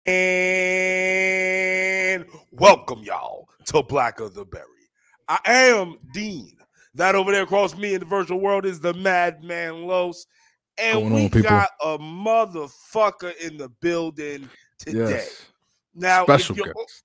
And welcome y'all to Black of the Berry. I am Dean. That over there across me in the virtual world is the Madman Los. And we got a motherfucker in the building today. Yes. Now, special guest.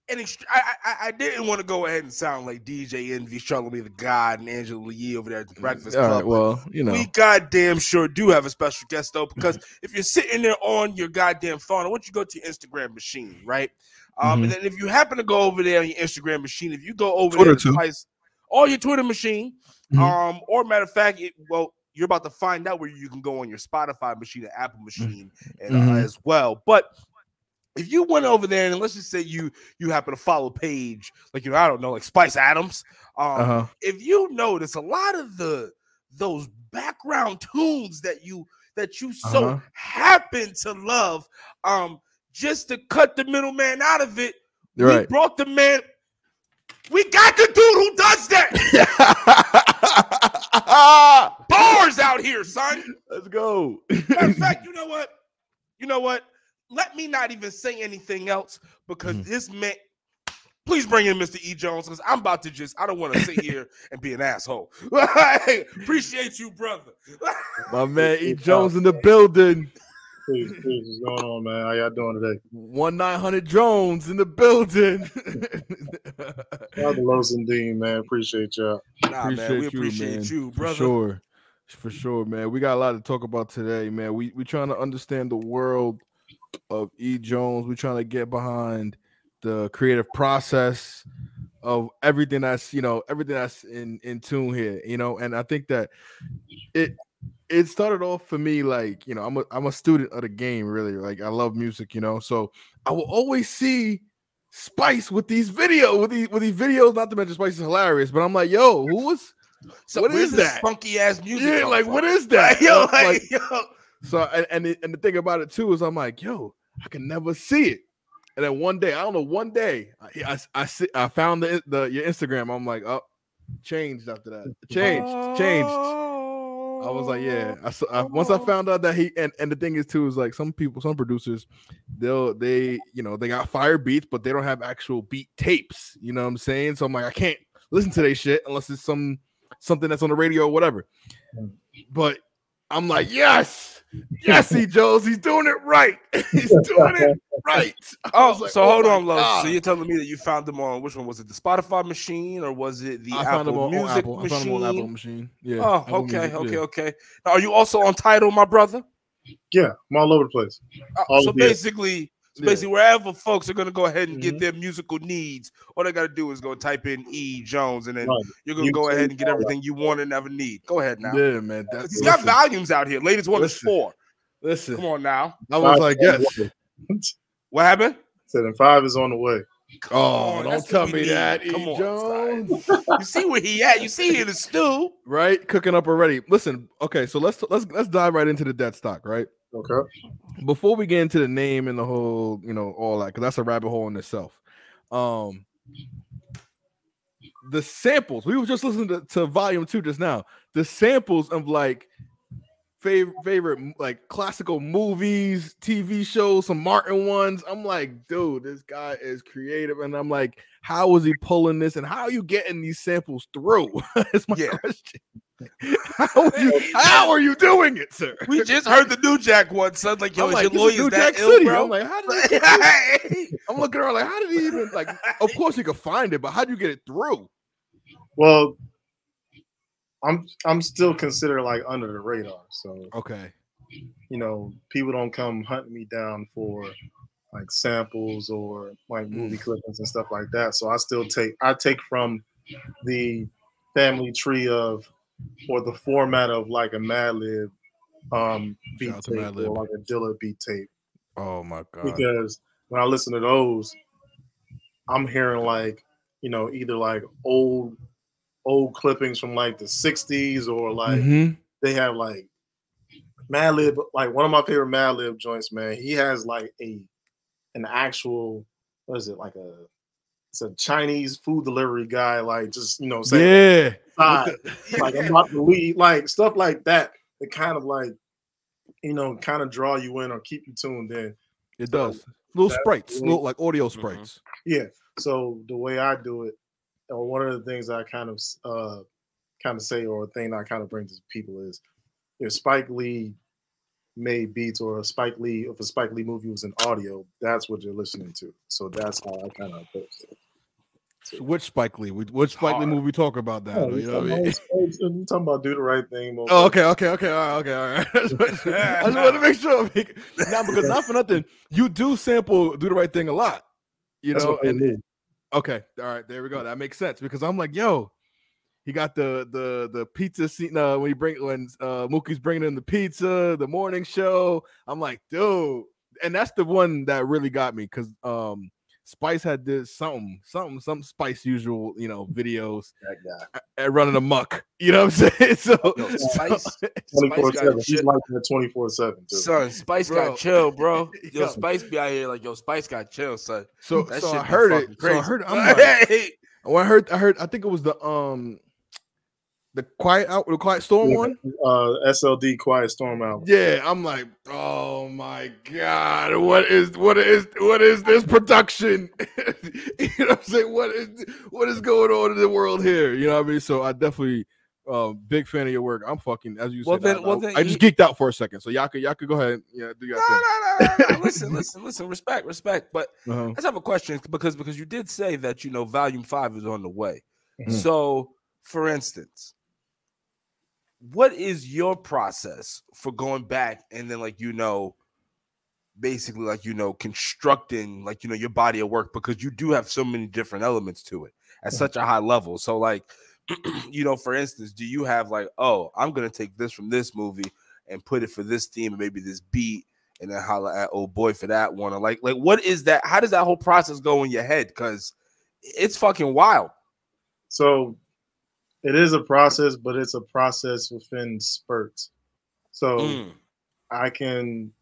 I didn't want to go ahead and sound like DJ Envy, Charlamagne the God, and Angela Yee over there at the Breakfast Club. Right, well, you know. We goddamn sure do have a special guest, though, because if you're sitting there on your goddamn phone, I want you to go to your Instagram machine, right? And then if you happen to go over there on your Instagram machine, if you go over Twitter there to Spice, or your Twitter machine, or matter of fact, you're about to find out where you can go on your Spotify machine and Apple machine as well. But if you went over there and let's just say you happen to follow a page like I don't know, like Spice Adams, if you notice a lot of those background tunes that you so happen to love, just to cut the middleman out of it, we brought the man. We got the dude who does that. Bars out here, son. Let's go. Matter of fact, you know what? Let me not even say anything else because this man, please bring in Mr. E. Jones because I'm about to I don't want to sit here and be an asshole. Appreciate you, brother. My man E. Jones in the building. Please, what's going on, man? How y'all doing today? 1-900 Jones in the building. Y'all the Los and Dean, man. Appreciate y'all. We appreciate you, brother. For sure, man. We got a lot to talk about today, man. We trying to understand the world of E. Jones. We're trying to get behind the creative process of everything that's in tune here, and I think that it started off for me like, I'm a student of the game, really. Like, I love music, so I will always see Spice with these videos, with these videos, not to mention Spice is hilarious, but I'm like, yo, what is that funky ass music? Yeah, like, what is that? Yo. So and the thing about it too is I'm like, yo, I can never see it. And then one day I found your Instagram. I'm like, oh, changed after that. Changed. I was like, yeah. Once I found out that and the thing is too is like some producers, they got fire beats, but they don't have actual beat tapes. You know what I'm saying? So I'm like, I can't listen to their shit unless it's something that's on the radio or whatever. But I'm like, yes, E. Jones, he's doing it right. He's doing it right. Hold on, Los. So you're telling me that you found them on which one was it? The Spotify machine or was it the Apple Music machine? I found them on Apple machine. Yeah. Oh, okay. Now, are you also on Tidal, my brother? Yeah, I'm all over the place. Basically, wherever folks are going to go ahead and get their musical needs, all they got to do is go type in E. Jones, and then you're going to go ahead and get everything you want and ever need. Go ahead now. Yeah, man. He's got volumes out here. Latest one is 4. Listen. Come on now. I was like, yes. What happened? Said 5 is on the way. Oh, don't tell me that, E. Come on, Jones. You see where he at? You see he in the stew, right? Cooking up already. Listen, okay, so let's dive right into the dead stock, right? Okay. Before we get into the name and the whole, all that, because that's a rabbit hole in itself. The samples, we were just listening to volume 2 just now. The samples of like favorite like classical movies, TV shows, some Martin ones. I'm like, dude, this guy is creative, and I'm like, how is he pulling this, and how are you getting these samples through? That's my question. How are you doing it, sir? We just heard the New Jack one, son. Like, yo, is your lawyer's that ill, bro? I'm like, how did I'm looking around like, how did he even like? Of course, he could find it, but how do you get it through? Well, I'm still considered like under the radar, so okay. People don't come hunting me down for like samples or like movie clippings and stuff like that. So I take from the family tree of or the format of like a Madlib beat tape or like a Dilla beat tape. Oh my god! Because when I listen to those, I'm hearing like either like old clippings from like the 60s or like they have like Madlib, like one of my favorite Madlib joints, man. He has like an actual, what is it, like it's a Chinese food delivery guy, like just saying like I'm about to leave, like stuff like that. It kind of like kind of draw you in or keep you tuned in. It does. Little sprites, little like audio sprites. Yeah. So the way I do it, or one of the things I kind of say, or a thing I kind of bring to people is, if Spike Lee made beats, or if a Spike Lee movie was in audio, that's what you're listening to. So that's how I kind of approach it. So which Spike Lee? Which Spike Lee movie talk about that? Oh, you know what I mean? You're talking about Do the Right Thing. Oh, okay, all right. I just want to make sure. Now, because not for nothing, you do sample Do the Right Thing a lot. You know, and okay, all right, there we go. That makes sense, because I'm like, yo, he got the pizza scene when Mookie's bringing in the pizza, the morning show. I'm like, dude, and that's the one that really got me, because Spice had this some Spice usual, you know, videos at running amok. You know what I'm saying? So Spice 24/7. She's like that 24/7. Son, Spice got chill, bro. Yo, Spice be out here like, yo, Spice got chill, son. So that so shit I heard it. crazy. So I heard. I'm like, when I heard. I think it was the Quiet Storm one. SLD Quiet Storm album. Yeah, I'm like, oh my god, what is this production? You know what I'm saying? What is going on in the world here? You know what I mean? So I definitely big fan of your work. I'm fucking, as you said. I just geeked out for a second. So y'all could go ahead and do your thing. Listen, respect. But let's have a question, because you did say that, you know, Volume 5 is on the way. Mm-hmm. So, for instance, what is your process for going back and then, like, you know, basically, like, you know, constructing, like, you know, your body of work, because you do have so many different elements to it at such a high level. So, like, you know, for instance, do you have like, oh, I'm going to take this from this movie and put it for this theme and maybe this beat, and then holla at old boy for that one? Or like what is that? How does that whole process go in your head? Because it's fucking wild. So it is a process, but it's a process within spurts. So I can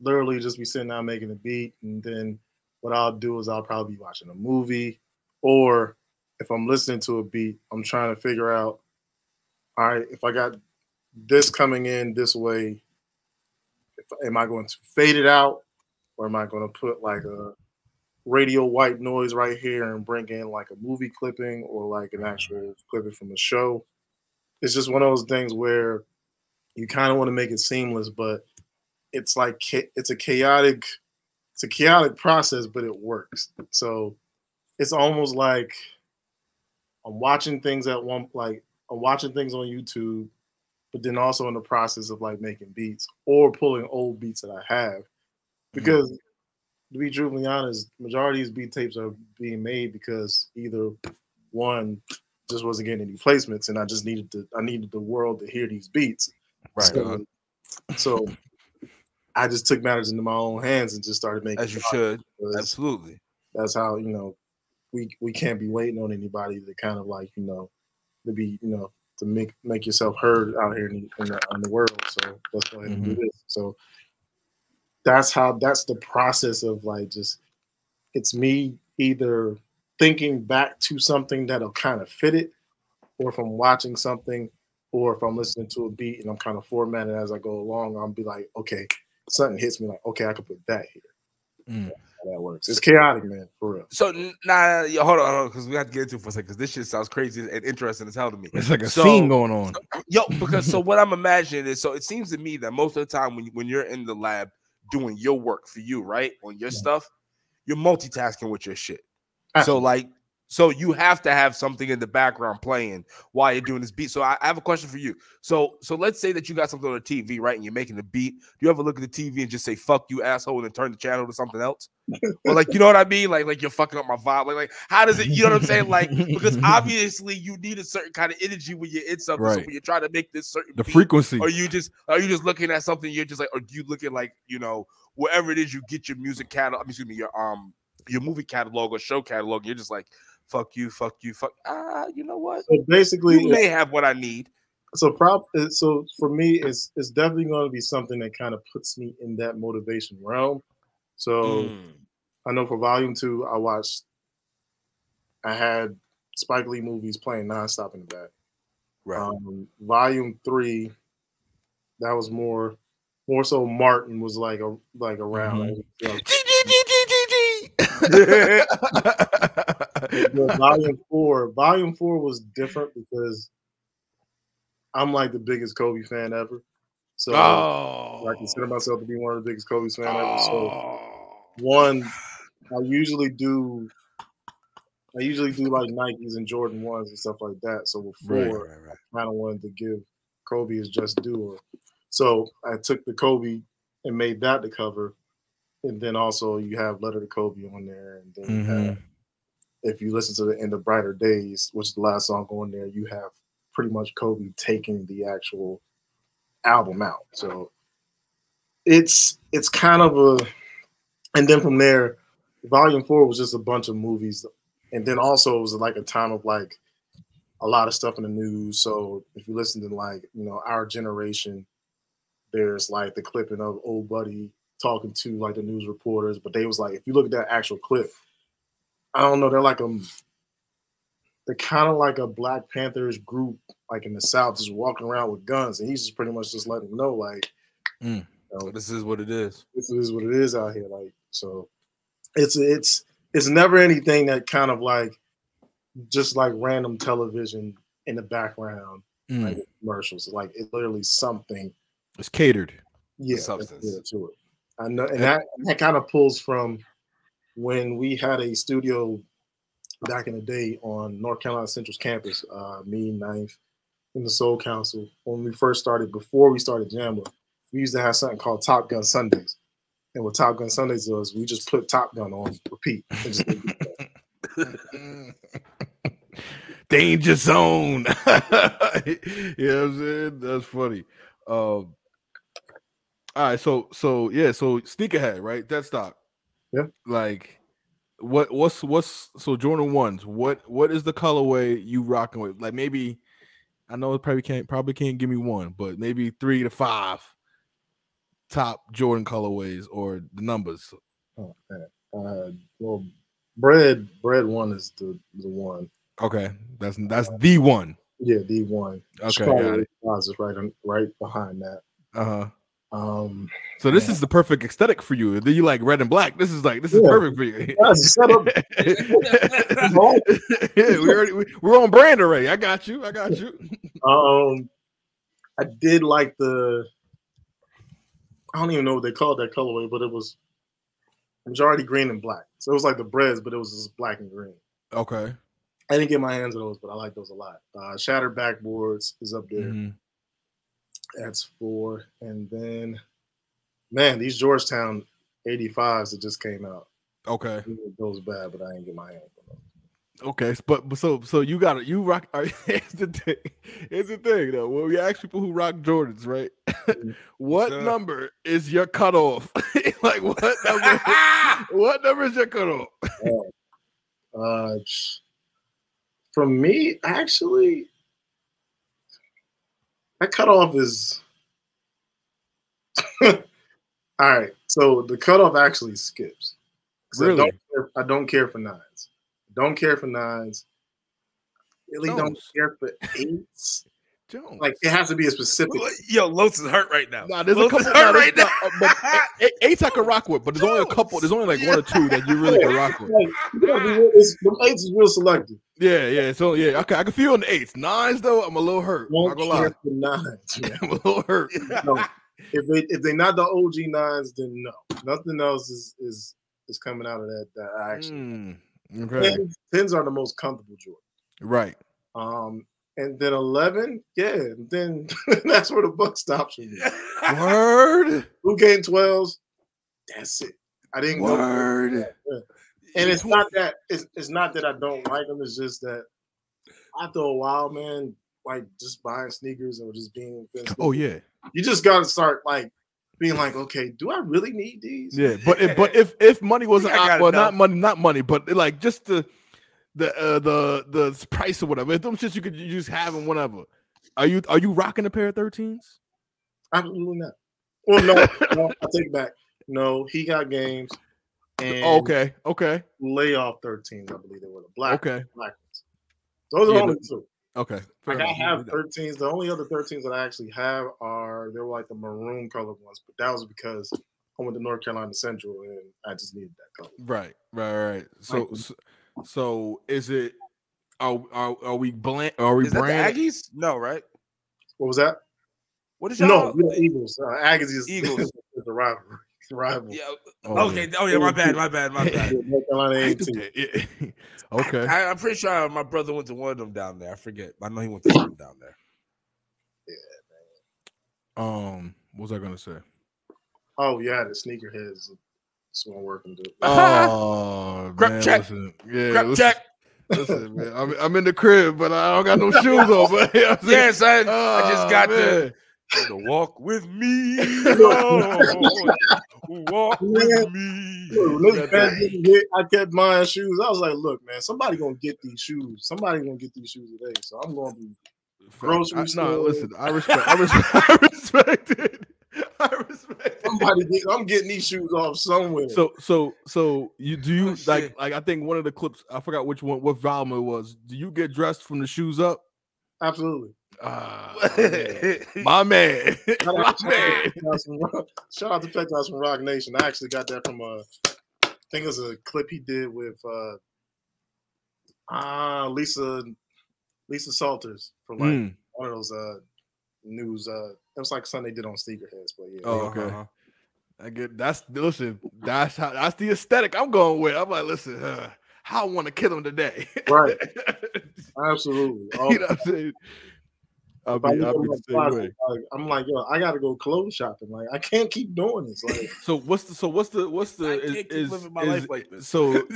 literally just be sitting down making a beat, and then what I'll do is I'll probably be watching a movie, or if I'm listening to a beat, I'm trying to figure out, all right, if I got this coming in this way, am I going to fade it out, or am I going to put like a radio white noise right here and bring in like a movie clipping or like an actual clipping from a show? It's just one of those things where you kind of want to make it seamless, but it's like it's a chaotic process, but it works. So it's almost like I'm watching things I'm watching things on YouTube, but then also in the process of like making beats or pulling old beats that I have, because to be truthfully honest, majority of these beat tapes are being made because either one just wasn't getting any placements, and I needed the world to hear these beats. Right. So I just took matters into my own hands and just started making. As you should. Absolutely. That's how, you know, we can't be waiting on anybody to kind of like, you know, to be, you know, to make yourself heard out here in the world. So let's go ahead and do this. So that's the process of like, just, it's me either thinking back to something that'll kind of fit it, or if I'm watching something, or if I'm listening to a beat and I'm kind of formatting as I go along, I'll be like, okay, something hits me like, okay, I can put that here. That works. It's chaotic, man, for real. So hold on, because we have to get into it for a second, because this shit sounds crazy and interesting as hell to me. It's like a scene going on. Because what I'm imagining is, so it seems to me that most of the time when you're in the lab doing your work for you, right, on your stuff, you're multitasking with your shit. Absolutely. So you have to have something in the background playing while you're doing this beat. So I have a question for you. So let's say that you got something on the TV, right, and you're making the beat. Do you ever look at the TV and just say "fuck you, asshole" and turn the channel to something else? Or like, you know what I mean? Like you're fucking up my vibe. Like how does it? You know what I'm saying? Like, because obviously you need a certain kind of energy when you're in something. Right. So when you're trying to make this certain beat, frequency, or you just looking at something, you're just like, or do you look at like, you know, wherever it is you get your music catalog, your movie catalog or show catalog, you're just like, fuck you. You know what? So basically, you may have what I need. So for me, it's definitely going to be something that kind of puts me in that motivation realm. So I know for Volume 2, I had Spike Lee movies playing nonstop in the back. Right. Volume 3, that was more so Martin was like around. GG Volume 4 was different because I'm like the biggest Kobe fan ever. So I consider myself to be one of the biggest Kobe fans ever. So one, I usually do like Nikes and Jordan 1s and stuff like that. So with 4, I kind of wanted to give Kobe his just due. So I took the Kobe and made that the cover. And then also you have Letter to Kobe on there. And then you have, if you listen to the End of Brighter Days, which is the last song on there, you have pretty much Kobe taking the actual album out. So it's kind of a, and then from there, Volume 4 was just a bunch of movies. And then also it was like a time of like a lot of stuff in the news. So if you listen to like, you know, Our Generation, there's like the clipping of Old Buddy talking to like the news reporters. But they was like, if you look at that actual clip, I don't know, they're kind of like a Black Panthers group, like in the South, just walking around with guns. And he's just pretty much just letting them know, like, you know, this is what it is. This is what it is out here. Like, so it's never anything that kind of like just like random television in the background, like commercials. Like it's literally something. It's catered. Yeah, substance to it. I know, and that kind of pulls from when we had a studio back in the day on North Carolina Central's campus, me, Ninth, and the Soul Council. When we first started, before we started Jamla, we used to have something called Top Gun Sundays. And what Top Gun Sundays was, we just put Top Gun on repeat. And just Danger Zone. You know what I'm saying? That's funny. All right, so Sneakerhead, right? That stock. Yeah. Like, what's so Jordan 1s? What is the colorway you rocking with? Like maybe, I know it probably can't give me one, but maybe 3 to 5 top Jordan colorways or the numbers. Oh man. Well, bread 1 is the one. Okay, that's the one. Yeah, the one. Okay, got it. Is right behind that. So this is the perfect aesthetic for you. Do you like red and black? This is perfect for you. We're on brand already. I got you. I did like I don't even know what they called that colorway, but it was majority green and black. So it was like the breads, but it was just black and green. Okay. I didn't get my hands on those, but I like those a lot. Shattered Backboards is up there. That's 4. And then, man, these Georgetown 85s that just came out. Okay. Those bad, but I didn't get my hands on them. Okay, but so you rock. Here's the thing though. When we ask people who rock Jordans, right? What number is your cutoff? Like what number is your cutoff? From me, actually, that cutoff is all right. So the cutoff actually skips. Really? I don't care for 9s. Don't care for 9s. Really don't care for 8s. Jones. Like it has to be a specific. Yo, Los is hurt right now. Nah, there's a couple right now. But 8s I can rock with, but there's only a couple. There's only like 1 or 2 that you really can rock with. Like, the 8s is real selective. Yeah. So yeah, okay, I can feel on the 8s. 9s though, I'm a little hurt. I'm not gonna lie. For 9s, man. I'm a little hurt. No, if they're not the OG 9s, then no. Nothing else is coming out of that action. Okay. 10s are the most comfortable Jordan. Right. And then 11, yeah. Then that's where the buck stops for me. Word. Who came 12s? That's it. I didn't Word. Go. Yeah. And it's not that I don't like them. It's just that after a while, man, like just buying sneakers or just being. Oh yeah. You just gotta start like being like, okay, do I really need these? Yeah, but if money wasn't not money, but like just the price or whatever. If them shits you just have them whenever. Are you rocking a pair of 13s? Absolutely not. Well, no, I take it back. No, he got games. And okay. Layoff 13s, I believe they were the black ones. Those are only 2. Okay. Like I have 13s. The only other 13s that I actually have they were like the maroon colored ones, but that was because I went to North Carolina Central, and I just needed that color. Right. So is it? Are we bland? Are we Is that the branded? Aggies? No, right? What was that? What is No, y'all? we the Eagles. Aggies is Eagles. is the rival. Yeah. Oh, Okay. Oh yeah. My bad. My bad. North Carolina A&T. Okay. I'm pretty sure my brother went to one of them down there. I forget. I know he went to something down there. What was I gonna say? Oh yeah, the sneakerheads. That's what I'm working to. Oh, Grab man, check. listen. Yeah, Grab listen, check. listen, man. I'm in the crib, but I don't got no shoes on. But you know what I'm saying? Yes, I just got man. the walk with me, Lord. Walk with me. Look, when those fans didn't hit, I kept buying shoes. I was like, look, man, somebody gonna get these shoes. Somebody gonna get these shoes today. So I'm gonna be grocery store. Listen, I respect it. I respect it. I'm getting these shoes off somewhere. So you shit. like I think one of the clips, I forgot what volume it was. Do you get dressed from the shoes up? Absolutely. My man. Shout out to Petros from Rock Nation. I actually got that from I think it was a clip he did with Lisa Salters from like one of those news. It was like something they did on Sneakerheads, but yeah. Oh, okay. I get that's the aesthetic I'm going with. I'm like, listen, how I want to kill him today. Right. Absolutely. You know what I'm saying? I'll be the same way. I'm like, yo, I gotta go clothes shopping. Like, I can't keep doing this. Like, so what's the I can't keep living my life like this. So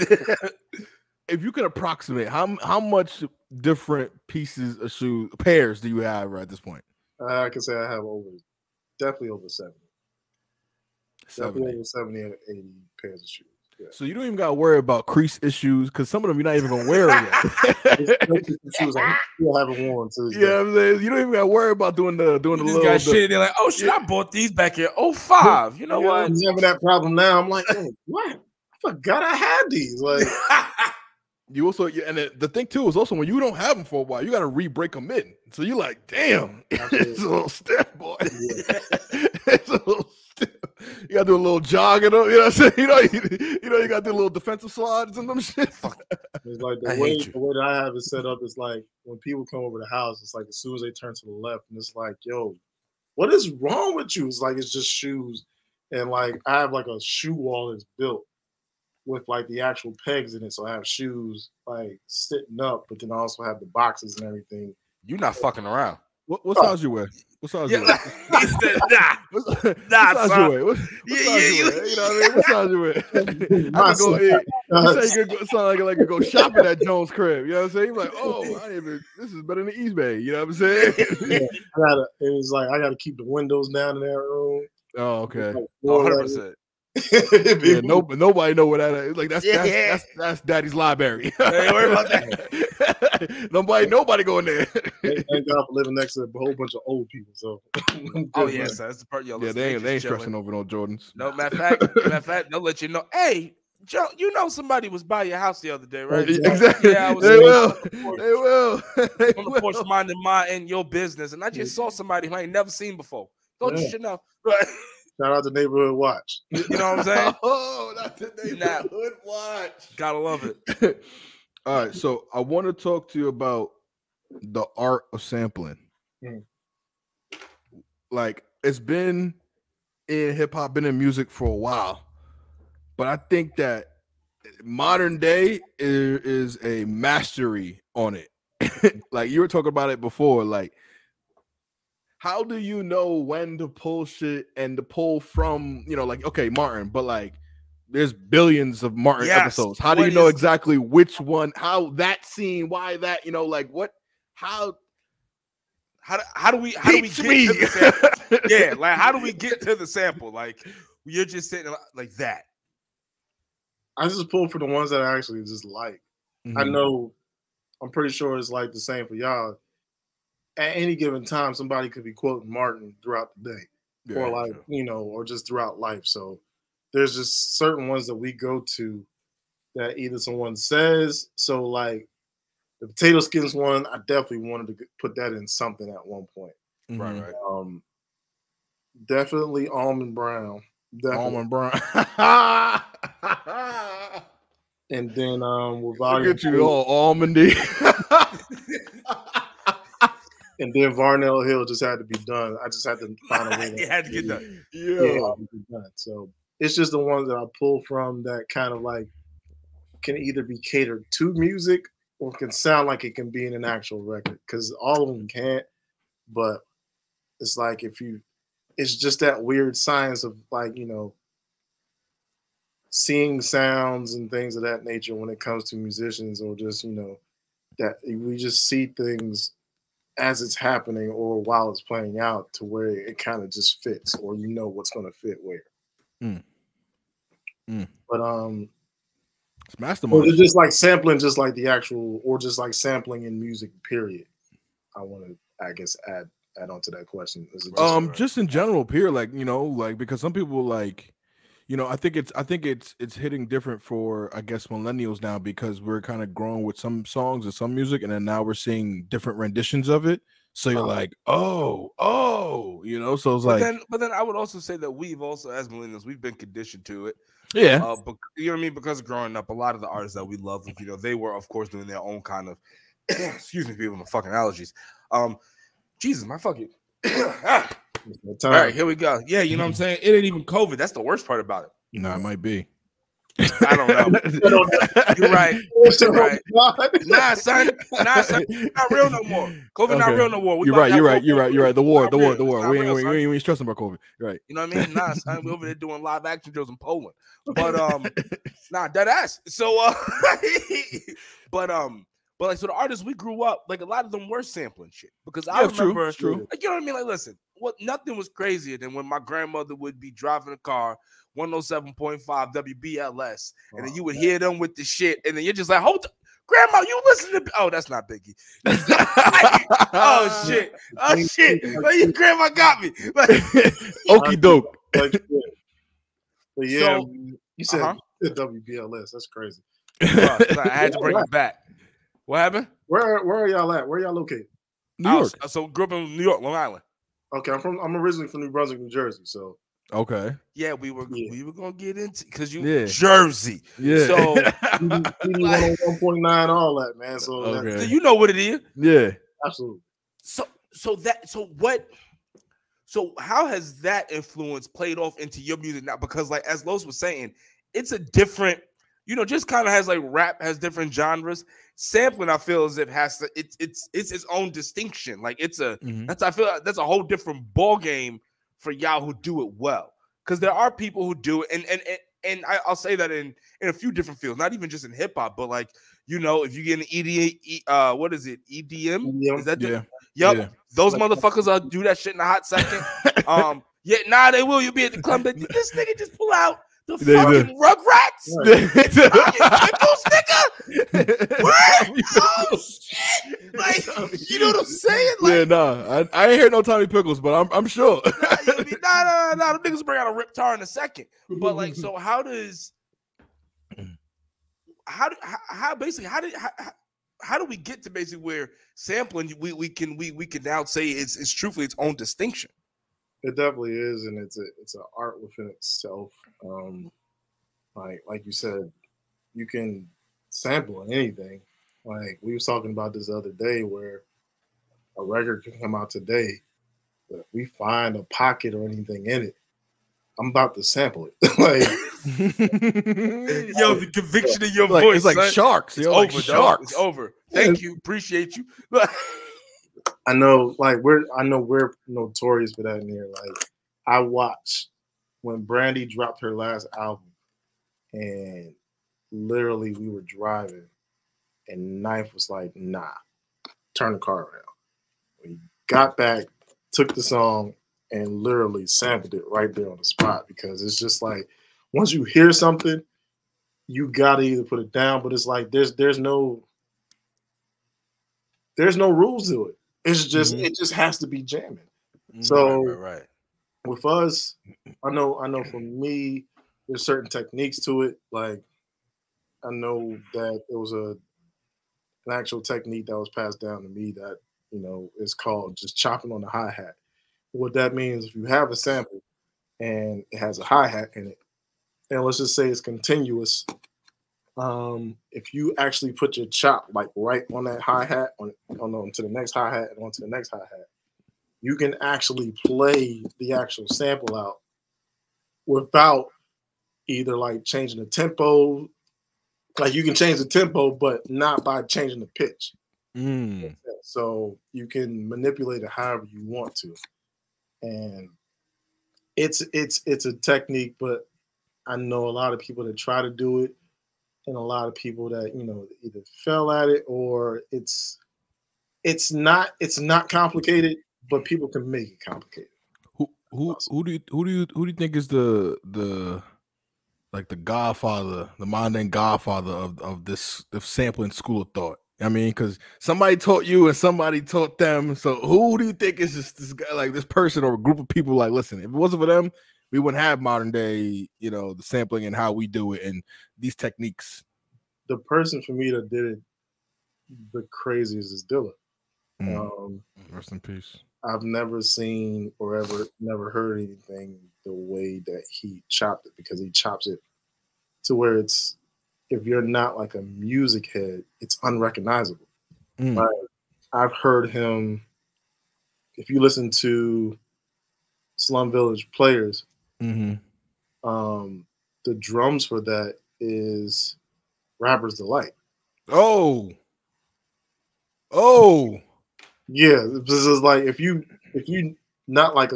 if you could approximate how much different pieces of shoes pairs do you have at this point? I can say I have definitely over 70. 70. Definitely over 70 or 80 pairs of shoes. Yeah. So you don't even got to worry about crease issues because some of them you're not even gonna wear yet. Shoes I still haven't worn too. Yeah, I'm saying you don't even got to worry about doing the little guy shit. They're like, oh shit, I bought these back here. 05. You know what? I'm having that problem now. I'm like, hey, what? I forgot I had these. Like, you also, and the thing too is also when you don't have them for a while, you got to re-break them in. So you're like, damn, it's a little stiff, boy. Yeah. It's a little stiff. You got to do a little jogging. You know what I'm saying? You know, you got to do a little defensive slides and them shit. It's like the way that I have it set up is like when people come over the house, it's like as soon as they turn to the left, and it's like, yo, what is wrong with you? It's like it's just shoes, and like I have like a shoe wall that's built with like the actual pegs in it. So I have shoes like sitting up, but then I also have the boxes and everything. You're not fucking around. What size you wear? What size you wear? He said, what size you wear? What size you wear? You know what I mean? What size you wear? I can go in. You say you could sound like you go shopping at Jones' crib. You know what I'm saying? You're like, oh, this is better than eBay. You know what I'm saying? It was like I got to keep the windows down in that room. Oh, okay. Like 100%. Yeah, nobody know what that is. Like that's Daddy's library. Hey, worry about that. Nobody going there. Thank God for living next to a whole bunch of old people. So, oh yes, that's the part. Yo, yeah, they ain't stressing over no Jordans. No, matter of fact, they'll let you know. Hey, Joe, you know somebody was by your house the other day, right? Exactly. Yeah, I was they will. On the porch minding your business, and I just saw somebody who I ain't never seen before. Don't you should know, right? Shout out to Neighborhood Watch. You know what I'm saying? Oh, that's the Neighborhood Watch. Gotta love it. All right, so I want to talk to you about the art of sampling. Like, it's been in hip hop, been in music for a while, but I think that modern day is a mastery on it. Like you were talking about it before, like, how do you know when to pull shit and to pull from, like, okay, Martin, but like there's billions of Martin episodes. How do you know exactly which one, how that scene, why that, like what, how do we get to the sample? Yeah, like how do we get to the sample? Like you're just sitting like that. I just pull for the ones that I actually just like. I know, I'm pretty sure it's like the same for y'all. At any given time, somebody could be quoting Martin throughout the day, or like, or just throughout life. So there's just certain ones that we go to that either someone says. So like the Potato Skins one, I definitely wanted to put that in something at one point. Right. Definitely Almond Brown. Almond Brown. And then with Look Volume at you all almondy. And then Varnell Hill just had to be done. I just had to find a way. It had to get done. Yeah, it had to be done. So it's just the ones that I pull from that kind of like can either be catered to music or can sound like it can be in an actual record. Because all of them can't. But it's like it's just that weird science of like, you know, seeing sounds and things of that nature when it comes to musicians, or just, you know, that we just see things as it's happening or while it's playing out to where it kind of just fits, or you know what's going to fit where. But it's mastermind. It's just like sampling, just like the actual, or just like sampling in music, period. I want to, I guess, add on to that question. Just in general, period, like, you know, like, because some people like, you know, I think it's hitting different for, I guess, millennials now, because we're kind of growing with some songs and some music, and then now we're seeing different renditions of it. So you're like, oh, you know. So it's but then I would also say that we've also, as millennials, we've been conditioned to it. Yeah. But you know what I mean? Because growing up, a lot of the artists that we love, you know, they were of course doing their own kind of excuse me, people with my fucking allergies. Jesus, my fucking all right, here we go. Yeah, you know what I'm saying? It ain't even COVID. That's the worst part about it. No, it might be. I don't know. You're right. You're right. Nah, son. Not real no more. COVID not real no more. You're right. The war. We ain't stressing about COVID. You're right. You know what I mean? Nah, son. We over there doing live action drills in Poland. But nah, dead ass. So but like, so the artists we grew up, like, a lot of them were sampling shit, because I remember, it's true. Like, you know what I mean? Like, listen, nothing was crazier than when my grandmother would be driving a car, 107.5 WBLS, and then you would hear them with the shit, and then you're just like, hold on, Grandma, you listen to? Oh, that's not Biggie. Oh shit! Like, your grandma got me. Like, okie doke. But yeah, so, you said WBLS. That's crazy. I had to bring it back. What happened? Where are y'all at? Where y'all located? New York. So grew up in New York, Long Island. Okay, I'm originally from New Brunswick, New Jersey. So okay. Yeah, we were gonna get into, because you Jersey. Yeah. So 1.9, all that, man. So okay. You know what it is. Yeah. Absolutely. So how has that influence played off into your music now? Because, like, as Los was saying, it's a different, you know, just kind of has, like, rap has different genres. Sampling, I feel as if it's its own distinction. Like, it's I feel like that's a whole different ball game for y'all who do it well. Because there are people who do it, and I'll say that in a few different fields, not even just in hip hop, but, like, you know, if you get an EDM, what is it? EDM? Is that Yep. Yeah. Those motherfuckers do that shit in a hot second. They will. You'll be at the club, but this nigga just pull out the fucking Rugrats. Pickles, nigga. What? Oh shit! Like, you know what I'm saying? Like, yeah, nah. I ain't heard no Tommy Pickles, but I'm sure. Nah. The niggas bring out a Rip Tar in a second. But, like, so how do we get to basically where sampling we can now say it's truthfully its own distinction? It definitely is, and it's an art within itself. Like you said, you can sample anything. Like, we was talking about this the other day, where a record can come out today, but if we find a pocket or anything in it, I'm about to sample it. Like, yo, the conviction in your voice, it's like, son. Sharks. It's over, sharks. It's over. Thank you, appreciate you. I know we're notorious for that in here. Like, I watched when Brandy dropped her last album, and literally we were driving, and Knife was like, "Nah, turn the car around." We got back, took the song, and literally sampled it right there on the spot, because it's just like, once you hear something, you gotta either put it down, but it's like there's no rules to it. It's just it just has to be jamming. So right. With us, I know for me, there's certain techniques to it. Like, I know that it was an actual technique that was passed down to me that, you know, is called just chopping on the hi-hat. What that means, if you have a sample and it has a hi-hat in it. And let's just say it's continuous. If you actually put your chop like right on that hi-hat, onto the next hi-hat and onto the next hi-hat, you can actually play the actual sample out without either like changing the tempo. Like you can change the tempo, but not by changing the pitch. So you can manipulate it however you want to. And it's a technique, but I know a lot of people that try to do it, and a lot of people that either fell at it or it's not complicated, but people can make it complicated. Who do you think is the like the godfather, the modern godfather of this sampling school of thought? I mean, because somebody taught you and somebody taught them. So who do you think is this guy, like this person or a group of people? Like, listen, if it wasn't for them, we wouldn't have modern day, the sampling and how we do it and these techniques. The person for me that did it the craziest is Dilla. Rest in peace. I've never seen or never heard anything the way that he chopped it, because he chops it to where it's, if you're not like a music head, it's unrecognizable. Like, I've heard him, if you listen to Slum Village Players, the drums for that is Rapper's Delight. Oh. Yeah, this is like if you not like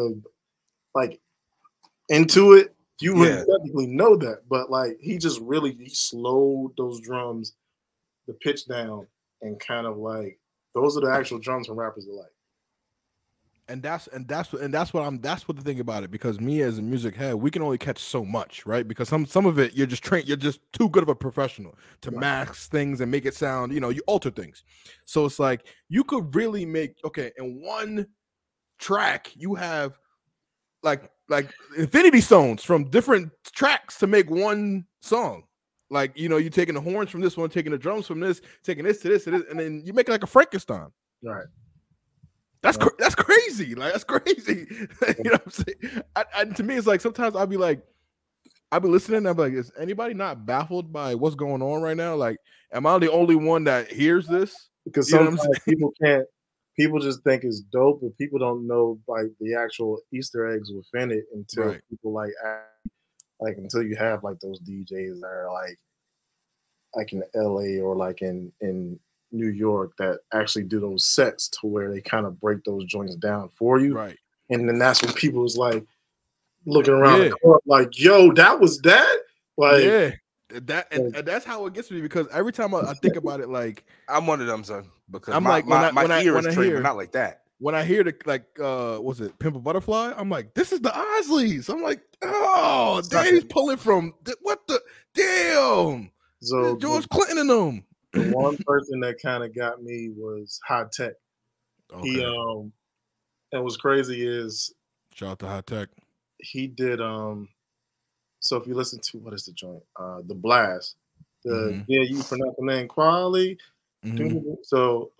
into it, you would technically know that. But like he slowed those drums, the pitch down, and kind of like those are the actual drums from Rapper's Delight. And that's what the thing about it, because me as a music head, we can only catch so much, right? Because some of it you're just too good of a professional to mask things and make it sound, you alter things. So it's like you could really make in one track you have like infinity stones from different tracks to make one song. Like, you're taking the horns from this one, taking the drums from this, taking this to this to this, and then you make it like a Frankenstein. Right. That's crazy. Like, that's crazy. You know what I'm saying? To me, it's like sometimes I'll be listening and I'm like, is anybody not baffled by what's going on right now? Like, am I the only one that hears this? Because sometimes people just think it's dope, but people don't know like the actual Easter eggs within it until people like until you have like those DJs that are like in LA or like in New York that actually do those sets to where they kind of break those joints down for you. Right. And then that's when people is like looking around the club like, yo, that was that? Like, and that's how it gets me, because every time I think about it, like I'm one of them, son. Because I'm my ear is trained, but not like that. When I hear was it Pimp a Butterfly? I'm like, this is the Osleys. I'm like, oh, damn, he's pulling from what the damn. So George Clinton and them. The one person that kind of got me was High Tech. Okay. He and what's crazy is, shout out to High Tech. He did so if you listen to, what is the joint? The Blast. You for nothing ain't quality. So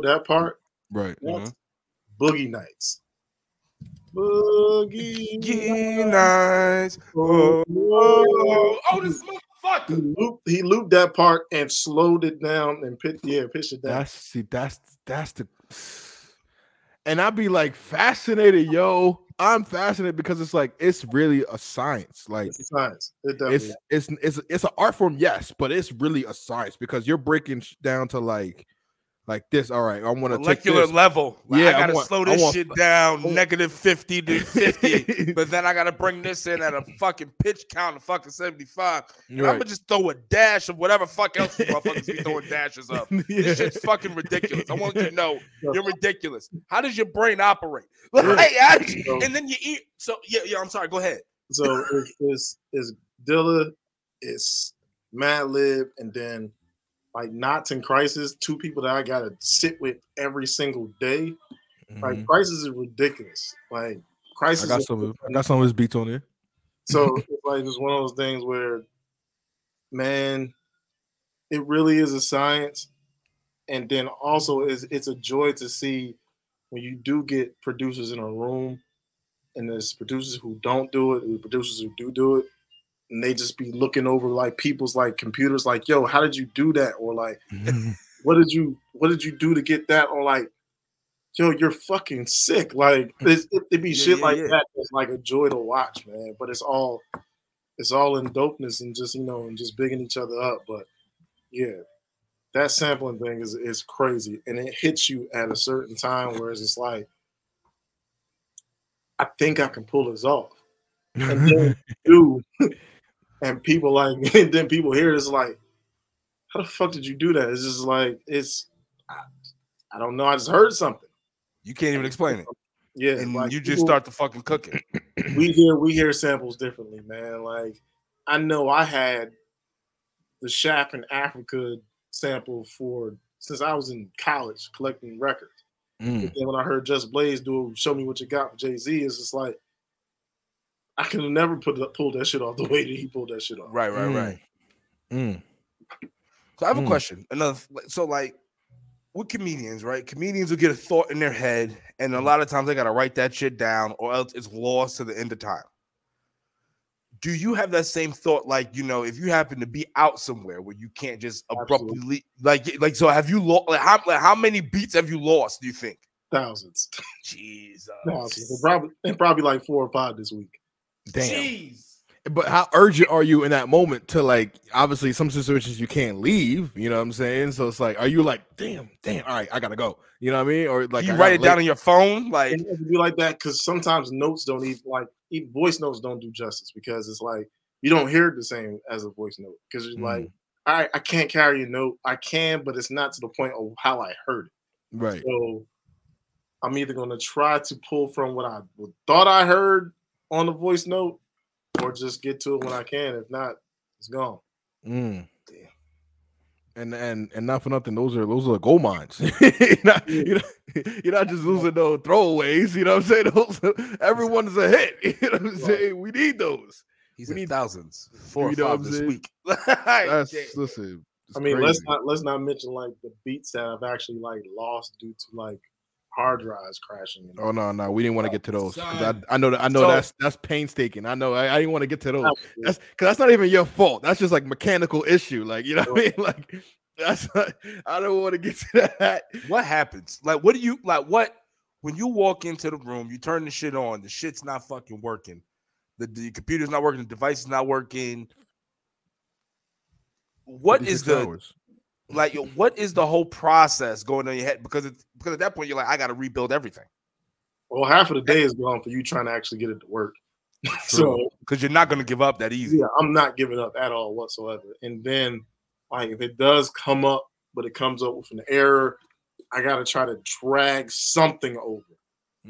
that part. Right. That's Boogie Nights. Boogie Nights. This motherfucker. He looped that part and slowed it down and pitched it down. That's the, and I'd be like fascinated, yo. I'm fascinated because it's like it's really a science. Like it's a science. It's an art form, yes, but it's really a science because you're breaking down to like this. All right, I want to molecular level. Like, yeah, I gotta slow this shit down -50 to 50, but then I gotta bring this in at a fucking pitch count of fucking 75. And I'm gonna just throw a dash of whatever fuck else you motherfuckers be throwing dashes of. This shit's fucking ridiculous. I want you to know you're ridiculous. How does your brain operate? Like, and then you eat. So yeah. I'm sorry. Go ahead. So it's Dilla, it's Madlib, and then like Knots and Crisis, two people that I gotta sit with every single day. Like Crisis is ridiculous. Like Crisis, I got some of his beats on there. So it's like just one of those things where, man, it really is a science, and then also it's a joy to see when you do get producers in a room and there's producers who don't do it, and producers who do it, and they just be looking over like people's like computers, like, yo, how did you do that? Or like, what did you do to get that? Or like, yo, you're fucking sick. Like it be shit like that. It's like a joy to watch, man. But it's all in dopeness and just, and just bigging each other up. But yeah, that sampling thing is crazy, and it hits you at a certain time, whereas it's like, I think I can pull this off, and then do, and people like, and then people hear it's like, how the fuck did you do that? It's just like I don't know. I just heard something. You can't even explain it. Yeah, and like you just start to fucking cook it. We hear samples differently, man. Like I know I had the Shaft in Africa sample since I was in college collecting records. And then when I heard Just Blaze do "Show Me What You Got" for Jay-Z, it's just like I could have never pulled that shit off the way that he pulled that shit off. Right. So I have a question. So like with comedians, right? Comedians will get a thought in their head, and a lot of times they gotta write that shit down, or else it's lost to the end of time. Do you have that same thought? Like, if you happen to be out somewhere where you can't just abruptly like so have you lost how many beats have you lost, do you think? Thousands. Jesus. Thousands. Probably like 4 or 5 this week. Damn. Jeez. But how urgent are you in that moment to, like, obviously some situations you can't leave, you know what I'm saying? So it's like, are you like, damn, all right, I gotta go. You know what I mean? Or like, you write it down on your phone? Like, it can be like that, because sometimes notes don't even voice notes don't do justice, because it's like you don't hear it the same as a voice note, because you're like, all right, I can't carry a note. I can, but it's not to the point of how I heard it. Right. So I'm either going to try to pull from what I thought I heard on the voice note, or just get to it when I can. If not, it's gone. And not for nothing, those are gold mines. you're not just losing no throwaways. You know what I'm saying? Everyone's a hit. You know what I'm saying? We need those. We need thousands. 4 or 5 this week. Listen. I mean, crazy. let's not mention like the beats that I've actually like lost due to like hard drives crashing. Oh no, we didn't want to get to those, because I know that's painstaking. I know I didn't want to get to those. Because that's not even your fault. That's just like mechanical issue. Like, you know what I mean? Like, I don't want to get to that. What happens? Like, what do you like? What when you walk into the room, you turn the shit on, the shit's not fucking working. The computer's not working, the device is not working. What is the whole process going on in your head? Because at that point you're like, I got to rebuild everything. Well, half of the day is gone for you trying to actually get it to work. So because you're not going to give up that easy. Yeah, I'm not giving up at all whatsoever. And then, like, if it does come up, but it comes up with an error, I got to try to drag something over.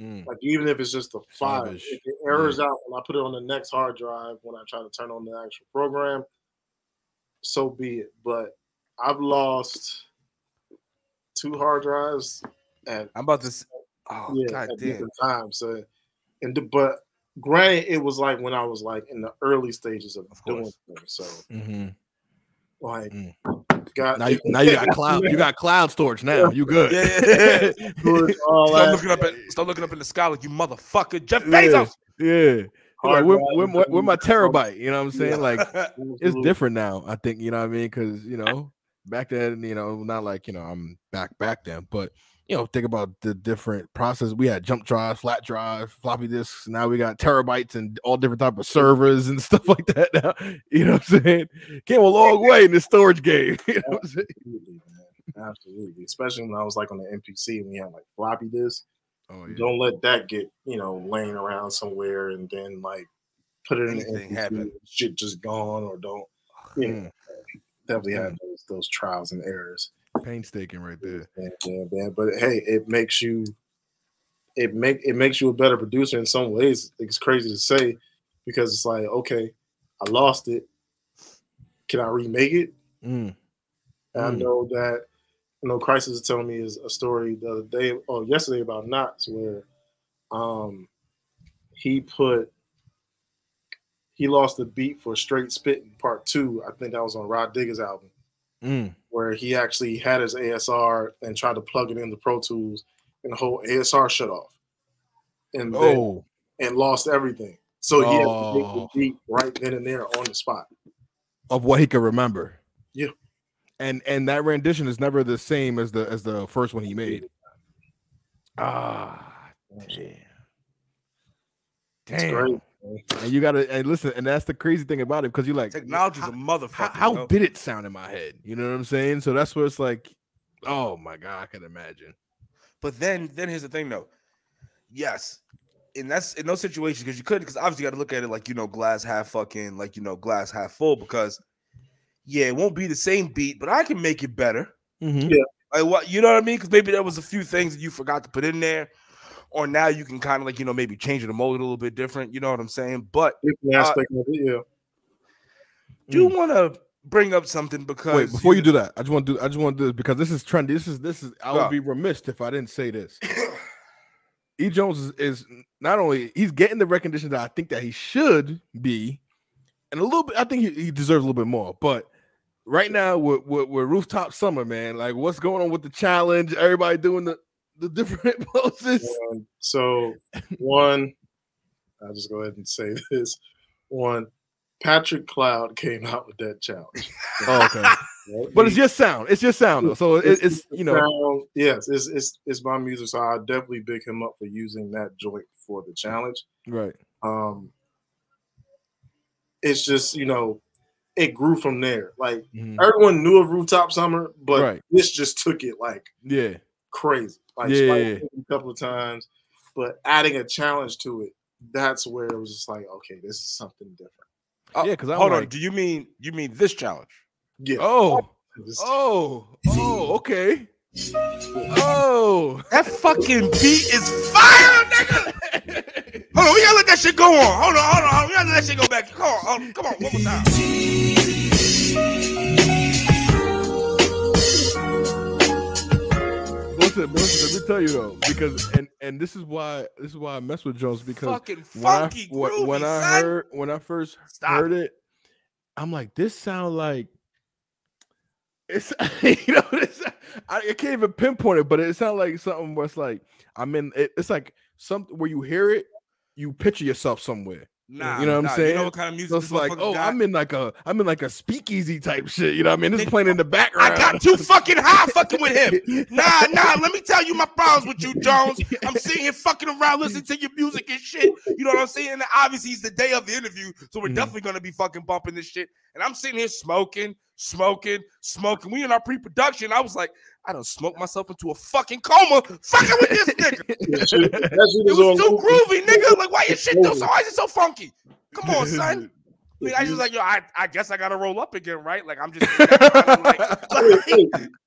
Like, even if it's just a file, if it errors out and I put it on the next hard drive when I try to turn on the actual program, so be it. But I've lost 2 hard drives at different times. So, but granted, it was like when I was like in the early stages of doing things. So, God, now you got cloud. You got cloud storage now. You good? Start looking up in the sky like, you motherfucker, Jeff Bezos. Yeah. Like, with my terabyte, you know what I'm saying? Like, it's different now, I think, you know what I mean? Because, back then, not like, I'm back then, but, think about the different process. We had jump drive, flat drive, floppy disks. Now we got terabytes and all different type of servers and stuff like that now. You know what I'm saying? Came a long way in the storage game. You know what I'm saying? Absolutely, man. Absolutely. Especially when I was like on the MPC and we had like floppy disks. Oh, yeah. Don't let that get, laying around somewhere and then like put it in the happen. Shit just gone, or don't. Definitely have those trials and errors. Painstaking right there. Yeah. But hey, it makes you a better producer in some ways. It's crazy to say, because it's like, okay, I lost it. Can I remake it? And I know that. Crisis is telling me is a story the other day, yesterday, about Knots, where he lost the beat for Straight Spittin' Part 2. I think that was on Rod Digger's album, where he actually had his ASR and tried to plug it into Pro Tools, and the whole ASR shut off. And and lost everything. So he had to make the beat right then and there on the spot of what he could remember. Yeah, and that rendition is never the same as the first one he made. Damn. And you gotta listen, and that's the crazy thing about it, because you're like, technology's a motherfucker. How did it sound in my head? You know what I'm saying? So that's where it's like, oh my God, I can imagine. But then here's the thing though. Yes, and that's in those situations, because obviously you got to look at it like, glass half fucking, like, glass half full, because it won't be the same beat, but I can make it better. Yeah, like what, you know what I mean? Because maybe there was a few things that you forgot to put in there, or now you can kind of like, maybe change the mold a little bit different. You know what I'm saying? But aspect of it, yeah. Do want to bring up something, because wait, before you do that, I just want to do this because this is trendy. This is I would be remiss if I didn't say this. E. Jones is not only, he's getting the recognition that I think that he should be, and a little bit, I think he deserves a little bit more. But right now with Rooftop Summer, man, like what's going on with the challenge? Everybody doing the different poses. So one, I'll just go ahead and say this. One, Patrick Cloud came out with that challenge. Oh, okay. Right? But it's just sound. It's just sound though. So it's sound, yes, it's my music. So I definitely big him up for using that joint for the challenge. Right. It's just, it grew from there. Like everyone knew of Rooftop Summer, but this just took it like crazy. Like a couple of times, but adding a challenge to it, that's where it was just like, okay, this is something different. Because hold on, do you mean this challenge? Yeah. Okay. Oh, that fucking beat is fire, nigga. Hold on, we gotta let that shit go on. Hold on. We gotta let that shit go back. Come on, one more time. Listen, let me tell you though, because and this is why I mess with Jones, because fucking funky, when I first heard it, I'm like, this sound like it's I can't even pinpoint it, but it sounds like something where it's like it's like something where you hear it, you picture yourself somewhere. Nah, you know what I'm saying? You know what kind of music? So it's like, I'm in like a speakeasy type shit. You know what I mean? This is playing in the background. I got too fucking high fucking with him. Nah. Let me tell you my problems with you, Jones. I'm sitting here fucking around listening to your music and shit. You know what I'm saying? And obviously it's the day of the interview, so we're definitely gonna be fucking bumping this shit. And I'm sitting here smoking. We in our pre-production. I was like, I done smoked myself into a fucking coma fucking with this nigga. It was too groovy, nigga. Like, why is it so funky? Come on, son. I mean, I just like, I guess I gotta roll up again, right? Like, I'm just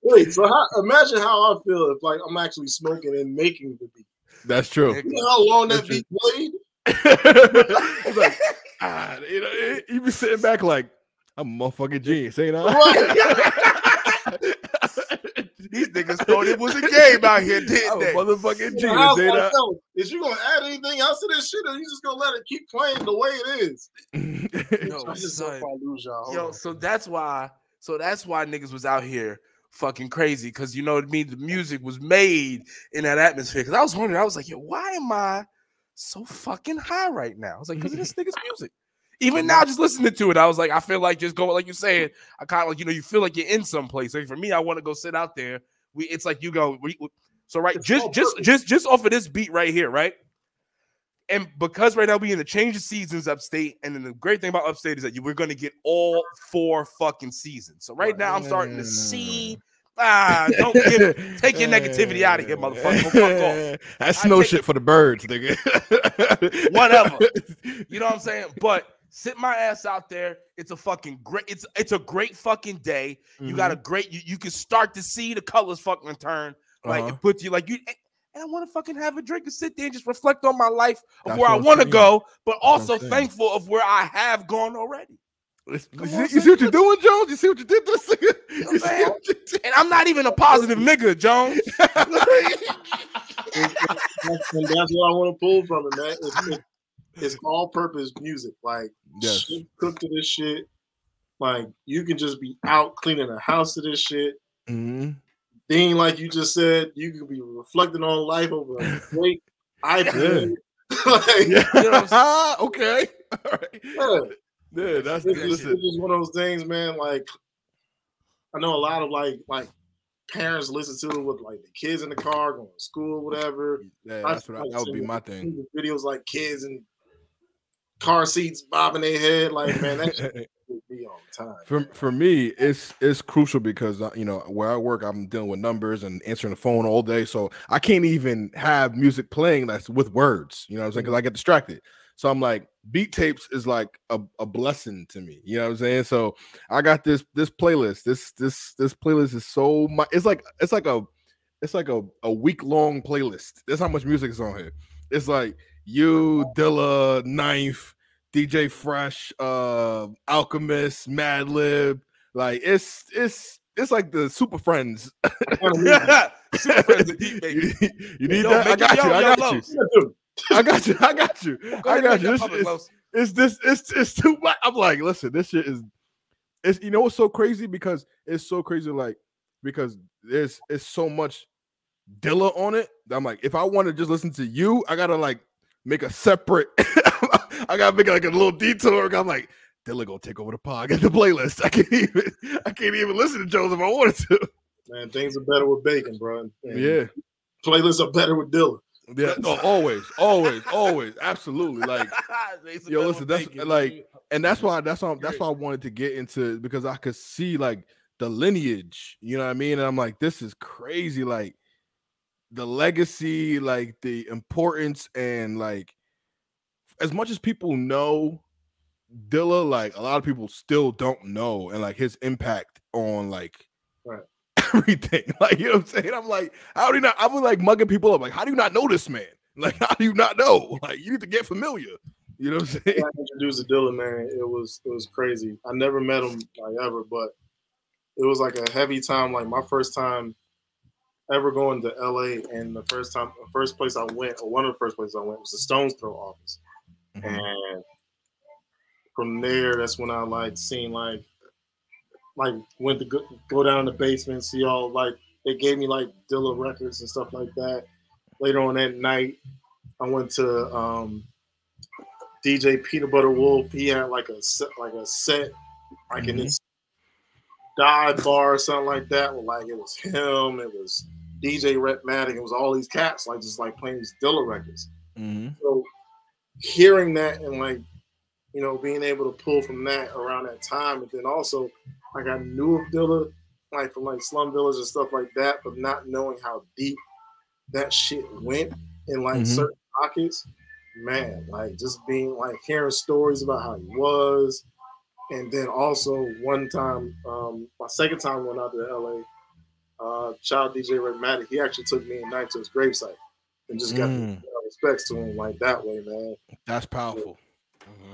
wait. So imagine how I feel if like I'm actually smoking and making the beat. That's true. You know how long that beat played? It's like, you be sitting back like, I'm a motherfucking genius, ain't I? These niggas thought it was a game out here, didn't they? Motherfucking genius, ain't I? Is you gonna add anything else to this shit, or you just gonna let it keep playing the way it is? So that's why niggas was out here fucking crazy, because you know what I mean. The music was made in that atmosphere. Because I was wondering, I was like, yo, why am I so fucking high right now? I was like, because of this nigga's music. Even now, just listening to it, I was like, I feel like just going, like you saying, I kind of like, you feel like you're in some place. Like for me, I want to go sit out there. It's like you go. So right, just off of this beat right here, right? And because right now we in the change of seasons upstate, and then the great thing about upstate is that we're going to get all 4 fucking seasons. So right now I'm starting to see. Take your negativity out of here, motherfucker. Fuck off. That's no shit for the birds, nigga. Whatever. You know what I'm saying? But sit my ass out there. It's a fucking great. It's a great fucking day. You got a great. You can start to see the colors fucking turn. Like it puts you like you. And I want to fucking have a drink and sit there and just reflect on my life of where I want to go, but also thankful of where I have gone already. You see what you're doing, Jones? You see what you did this nigga? And I'm not even a positive nigga, Jones. And that's what I want to pull from it, man. It's all-purpose music. Like, shit cooked to this shit. Like, you can just be out cleaning the house to this shit. Thing like you just said, you could be reflecting on life over a great iPad. Like, yeah. You know what I'm Okay. All right. Yeah, that's it's just one of those things, man. Like, I know a lot of like parents listen to it with like the kids in the car going to school, whatever. Yeah, that's what that would be my thing. Videos like kids in car seats bobbing their head, like, man, that shit would be on time. For me, it's crucial because you know, where I work, I'm dealing with numbers and answering the phone all day, so I can't even have music playing that's with words. You know what I'm saying? Because I get distracted. So I'm like, beat tapes is like a blessing to me. You know what I'm saying? So I got this playlist. This playlist is so much. It's like a week-long playlist. That's how much music is on here. It's like you, Dilla, Ninth, DJ Fresh, Alchemist, Madlib. Like it's like the Super Friends. Super Friends of Deep, baby. You need that? I got you. I got you. It's too much. I'm like, listen, this shit is. It's, you know what's so crazy, because it's so crazy, like, because it's so much Dilla on it. I'm like, if I want to just listen to you, I gotta like make a separate. I gotta make like a little detour. I'm like, Dilla gonna take over the pod, get the playlist. I can't even listen to Jones if I wanted to. Man, things are better with bacon, bro. And yeah, playlists are better with Dilla. Yeah, no, always, absolutely. Like, yo, listen, that's bacon, like, and that's why I wanted to get into, because I could see like the lineage, you know what I mean? And I'm like, this is crazy, like the legacy, like the importance, and like as much as people know Dilla, like a lot of people still don't know, and like his impact on like everything. Like, you know what I'm saying? I'm like, how do you not? I'm like mugging people up. Like, how do you not know this man? Like, how do you not know? Like, you need to get familiar. You know what I'm saying? When I introduced to Dilla, man, it was crazy. I never met him like ever, but it was like a heavy time. Like my first time ever going to LA, and the first place I went, or one of the first places I went, was the Stones Throw office. Mm-hmm. And from there, that's when I like seen like went to go down in the basement, see all like they gave me like Dilla records and stuff like that. Later on that night, I went to DJ Peanut Butter Wolf. He had like a set like in this dive bar or something like that. Where, like it was him, it was DJ Rhetmatic, it was all these cats like just like playing these Dilla records. Mm-hmm. So hearing that and like, you know, being able to pull from that around that time, and then also like I knew of Dilla like from like Slum Village and stuff like that, but not knowing how deep that shit went in like certain pockets, man, like just being like hearing stories about how he was. And then also one time, my second time going out to LA, child DJ Rhetmatic, he actually took me and Knight to his gravesite and just got respects to him like that way, man. That's powerful.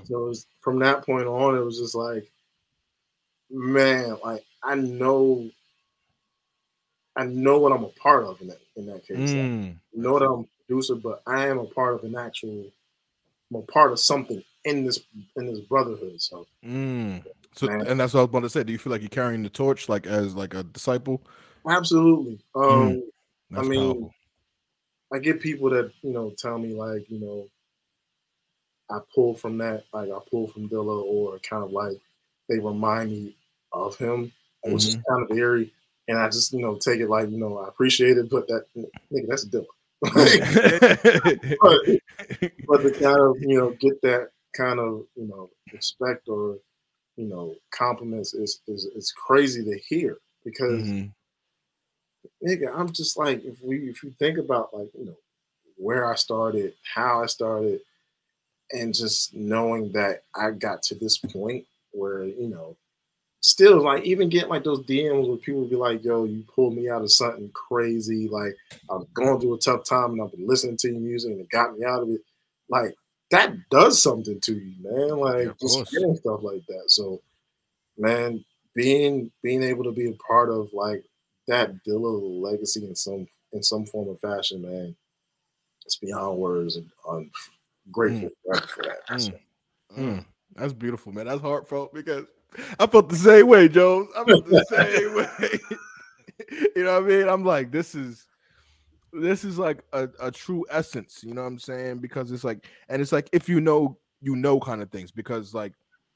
So it was, from that point on, it was just like, man, like I know what I'm a part of in that case. Like, I know that I'm a producer, but I am a part of I'm a part of something in this brotherhood. So, so and that's what I was about to say. Do you feel like you're carrying the torch, like as like a disciple? Absolutely. I mean, powerful. I get people that, you know, tell me like, you know, I pull from that, like I pull from Dilla, or kind of like they remind me of him, which is kind of eerie. And I just, you know, take it like, you know, I appreciate it, but that nigga, that's Dilla. but to kind of, you know, get that kind of, you know, respect or, you know, compliments is crazy to hear, because nigga, I'm just like, if you think about like, you know, where I started, how I started, and just knowing that I got to this point where, you know, still like even getting like those DMs where people would be like, yo, you pulled me out of something crazy. Like I'm going through a tough time and I've been listening to your music and it got me out of it. Like that does something to you, man. Like just hearing stuff like that. So, man, being able to be a part of like that Dilla legacy in some form or fashion, man, it's beyond words, and I'm grateful for that. That's beautiful, man. That's heartfelt, because I felt the same way, Jones. I felt the same way. You know what I mean? I'm like, this is this is like a true essence, you know what I'm saying? Because it's like, and it's like if you know kind of things. Because like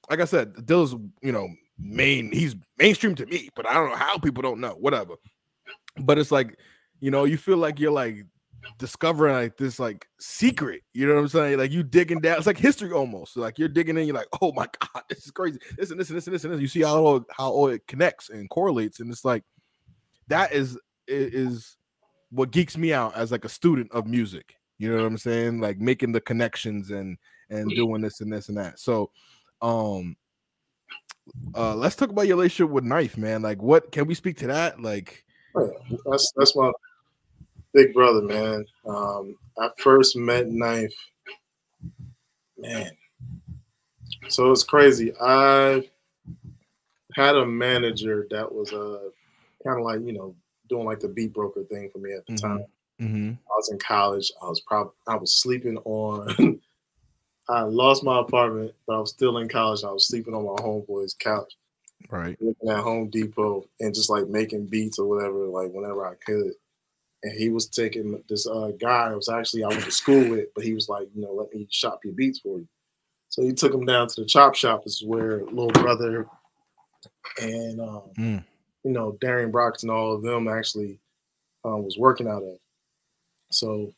I said, Dilla's, you know, he's mainstream to me, but I don't know how people don't know, whatever. But it's like, you know, you feel like you're like discovering like this like secret, you know what I'm saying? Like you digging down, it's like history almost. Like you're digging in, you're like, oh my god, this is crazy. This and this and this and this and this. You see how all it connects and correlates, and it's like that is what geeks me out as like a student of music. You know what I'm saying? Like making the connections and doing this and this and that. So let's talk about your relationship with Knife, man. Like what can we speak to that? Like that's my big brother, man. I first met Knife, man. So it's crazy. I had a manager that was kind of like, you know, doing like the beat broker thing for me at the time. I was in college. I was sleeping on. I lost my apartment, but I was still in college. I was sleeping on my homeboy's couch, right, looking at Home Depot and just like making beats or whatever, like whenever I could. And he was taking this guy. It was actually I went to school with, but he was like, you know, let me shop your beats for you. So he took him down to the chop shop. This is where Little Brother and you know, Darian Brockton, all of them actually was working out of. So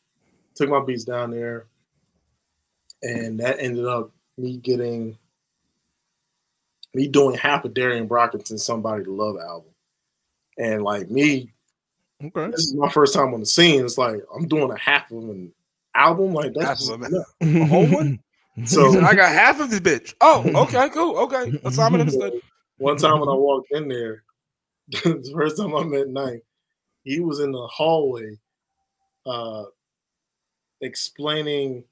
took my beats down there, and that ended up me doing half of Darian Brockton's Somebody to Love album. And like me, okay, this is my first time on the scene. It's like I'm doing a half of an album, like that's a whole one. So I got half of this bitch. Oh, okay, cool, okay. Assignment understood. One time when I walked in there, the first time I met Knife, he was in the hallway explaining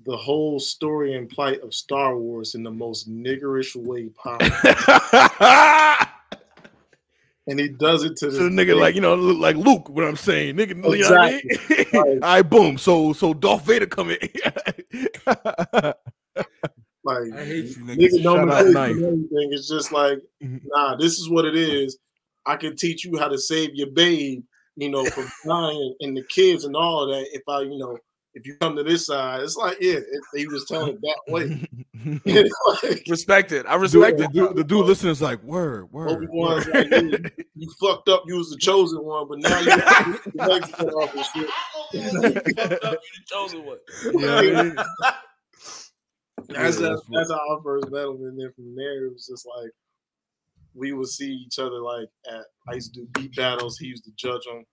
the whole story and plight of Star Wars in the most niggerish way possible. And he does it to the nigga, like, you know, like Luke, what I'm saying. Nigga, exactly. You know what I mean? All right, boom. So Darth Vader coming. Like, I hate you, nigga don't know anything. It's just like, nah, this is what it is. I can teach you how to save your babe, you know, from dying and the kids and all of that. If you come to this side, it's like, yeah, he was telling it that way. Like, respect it. I respect it. The dude listening is like, word. Obi-Wan's like, you fucked up. You was the chosen one, but now you're off and shit. You fucked up. You the chosen one. Yeah. That's how I first met him, and then from there it was just like we would see each other like I used to do beat battles. He used to judge them.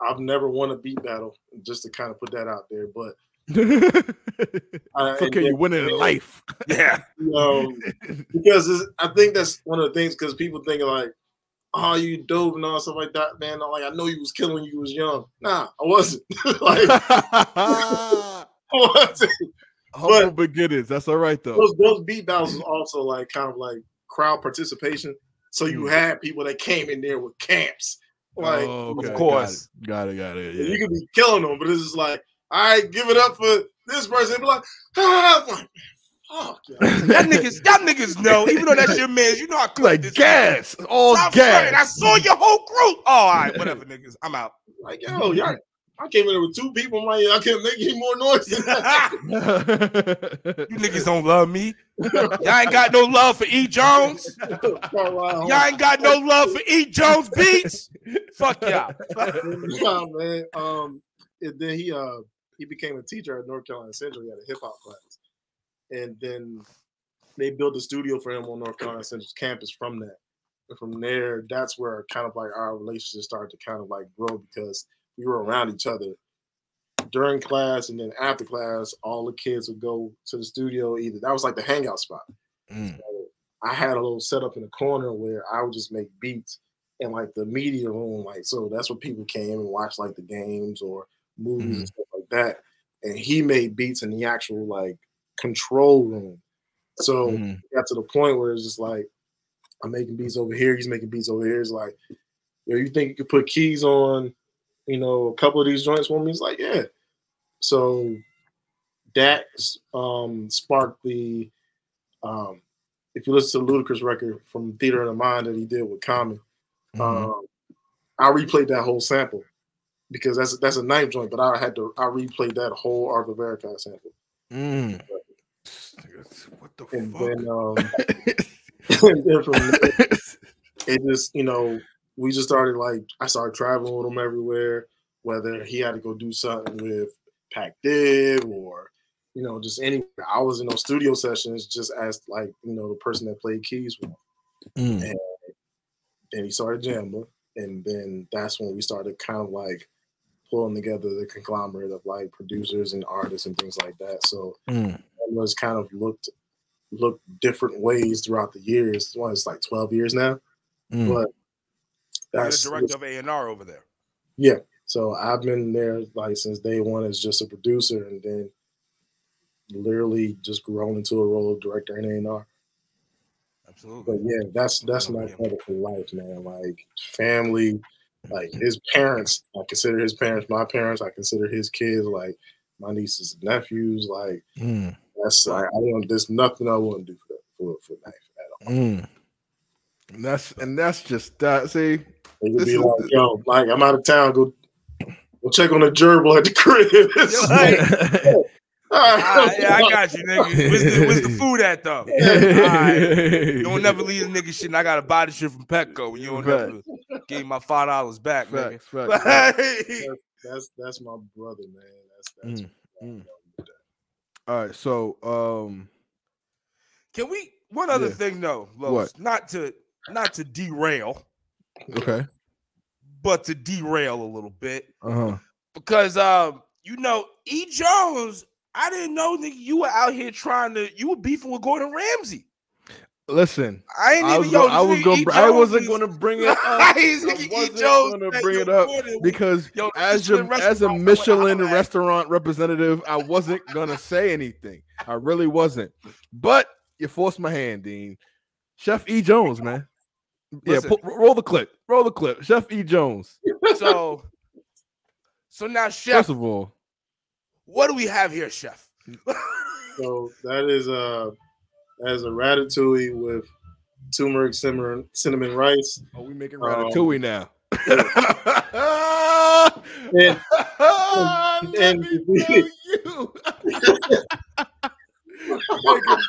I've never won a beat battle, just to kind of put that out there, but it's okay, you win it in life. Yeah. Because I think that's one of the things, because people think like, oh, you dope and all stuff like that, man. I'm like, I know you was killing when you was young. Nah, I wasn't. Like, I wasn't. Humble beginnings. That's all right though. Those beat battles was also like kind of like crowd participation. So you had people that came in there with camps. Like, of course. Got it. Yeah. You could be killing them, but it's just like, all right, give it up for this person. Be like, fuck, y'all niggas know, even though that's your man, you know I cook like this. Gas, all gas. Right. I saw your whole group. Oh, all right, whatever, niggas. I'm out. Like, yo, y'all. I came in there with 2 people. I'm like, I can't make any more noise. You niggas don't love me. Y'all ain't got no love for E. Jones. Y'all ain't got no love for E. Jones beats. Fuck y'all. Nah, man. And then he became a teacher at North Carolina Central. He had a hip hop class, and then they built a studio for him on North Carolina Central's campus from that. And from there, that's where kind of like our relationship started to kind of like grow, because we were around each other during class, and then after class, all the kids would go to the studio. Either that was like the hangout spot. So I had a little setup in the corner where I would just make beats, and like the media room, like, so that's where people came and watched like the games or movies and stuff like that. And he made beats in the actual like control room. So it got to the point where it's just like, I'm making beats over here, he's making beats over here. It's like, yo, you think you could put keys on, you know, a couple of these joints for me? He's like, yeah. So that sparked the, if you listen to the Ludacris record from Theater of the Mind that he did with Common, I replayed that whole sample because that's a knife joint. But I replayed that whole Arthur Veracast sample. What the and fuck? And then from there, it just, we just started I started traveling with him everywhere, whether he had to go do something with Pac Div or, just anywhere. I was in those studio sessions just as the person that played keys with him. And then he started jamming, and then that's when we started kind of pulling together the conglomerate of producers and artists and things like that. So it was kind of looked different ways throughout the years. It's 12 years now. But that's you're the director of A&R over there. Yeah. So I've been there since day one as just a producer, and then literally just grown into a role of director in A&R. Absolutely. But yeah, that's my brother for life, man. Family, his parents. I consider his parents my parents. I consider his kids my nieces and nephews. That's there's nothing I wouldn't do for life at all. And that's just that. See, it could be yo, I'm out of town. Go check on the gerbil at the crib. Yeah, I got you, nigga. Where's the food at, though? Right. You don't never leave a nigga shit, and I got to buy the shit from Petco. You don't never give me my $5 back, nigga. That's my brother, man. All right, so can we one other thing though, Lois, not to derail, okay, but to derail a little bit, because E. Jones, I didn't know that you were out here you were beefing with Gordon Ramsay. Listen, I wasn't going to bring it up. I wasn't going to bring it up because as a Michelin restaurant representative, I wasn't going to say anything. I really wasn't. But you forced my hand, Dean. Chef E. Jones, man. Listen, roll the clip. Roll the clip. Chef E. Jones. So now, Chef. First of all, what do we have here, Chef? So that is a ratatouille with turmeric cinnamon rice. Oh, we making ratatouille now. and making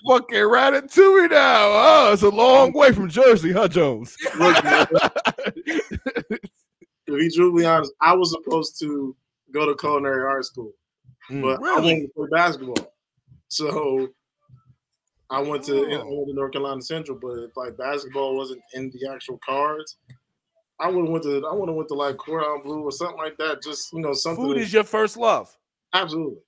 fucking ratatouille now. Oh, it's a long way from Jersey, huh, Jones? To be truthfully honest, I was supposed to go to culinary art school, but I wanted to play basketball. So I went to North Carolina Central, but if basketball wasn't in the actual cards, I would have went to Cordon Bleu or something like that. Just something. Food is your first love. Absolutely.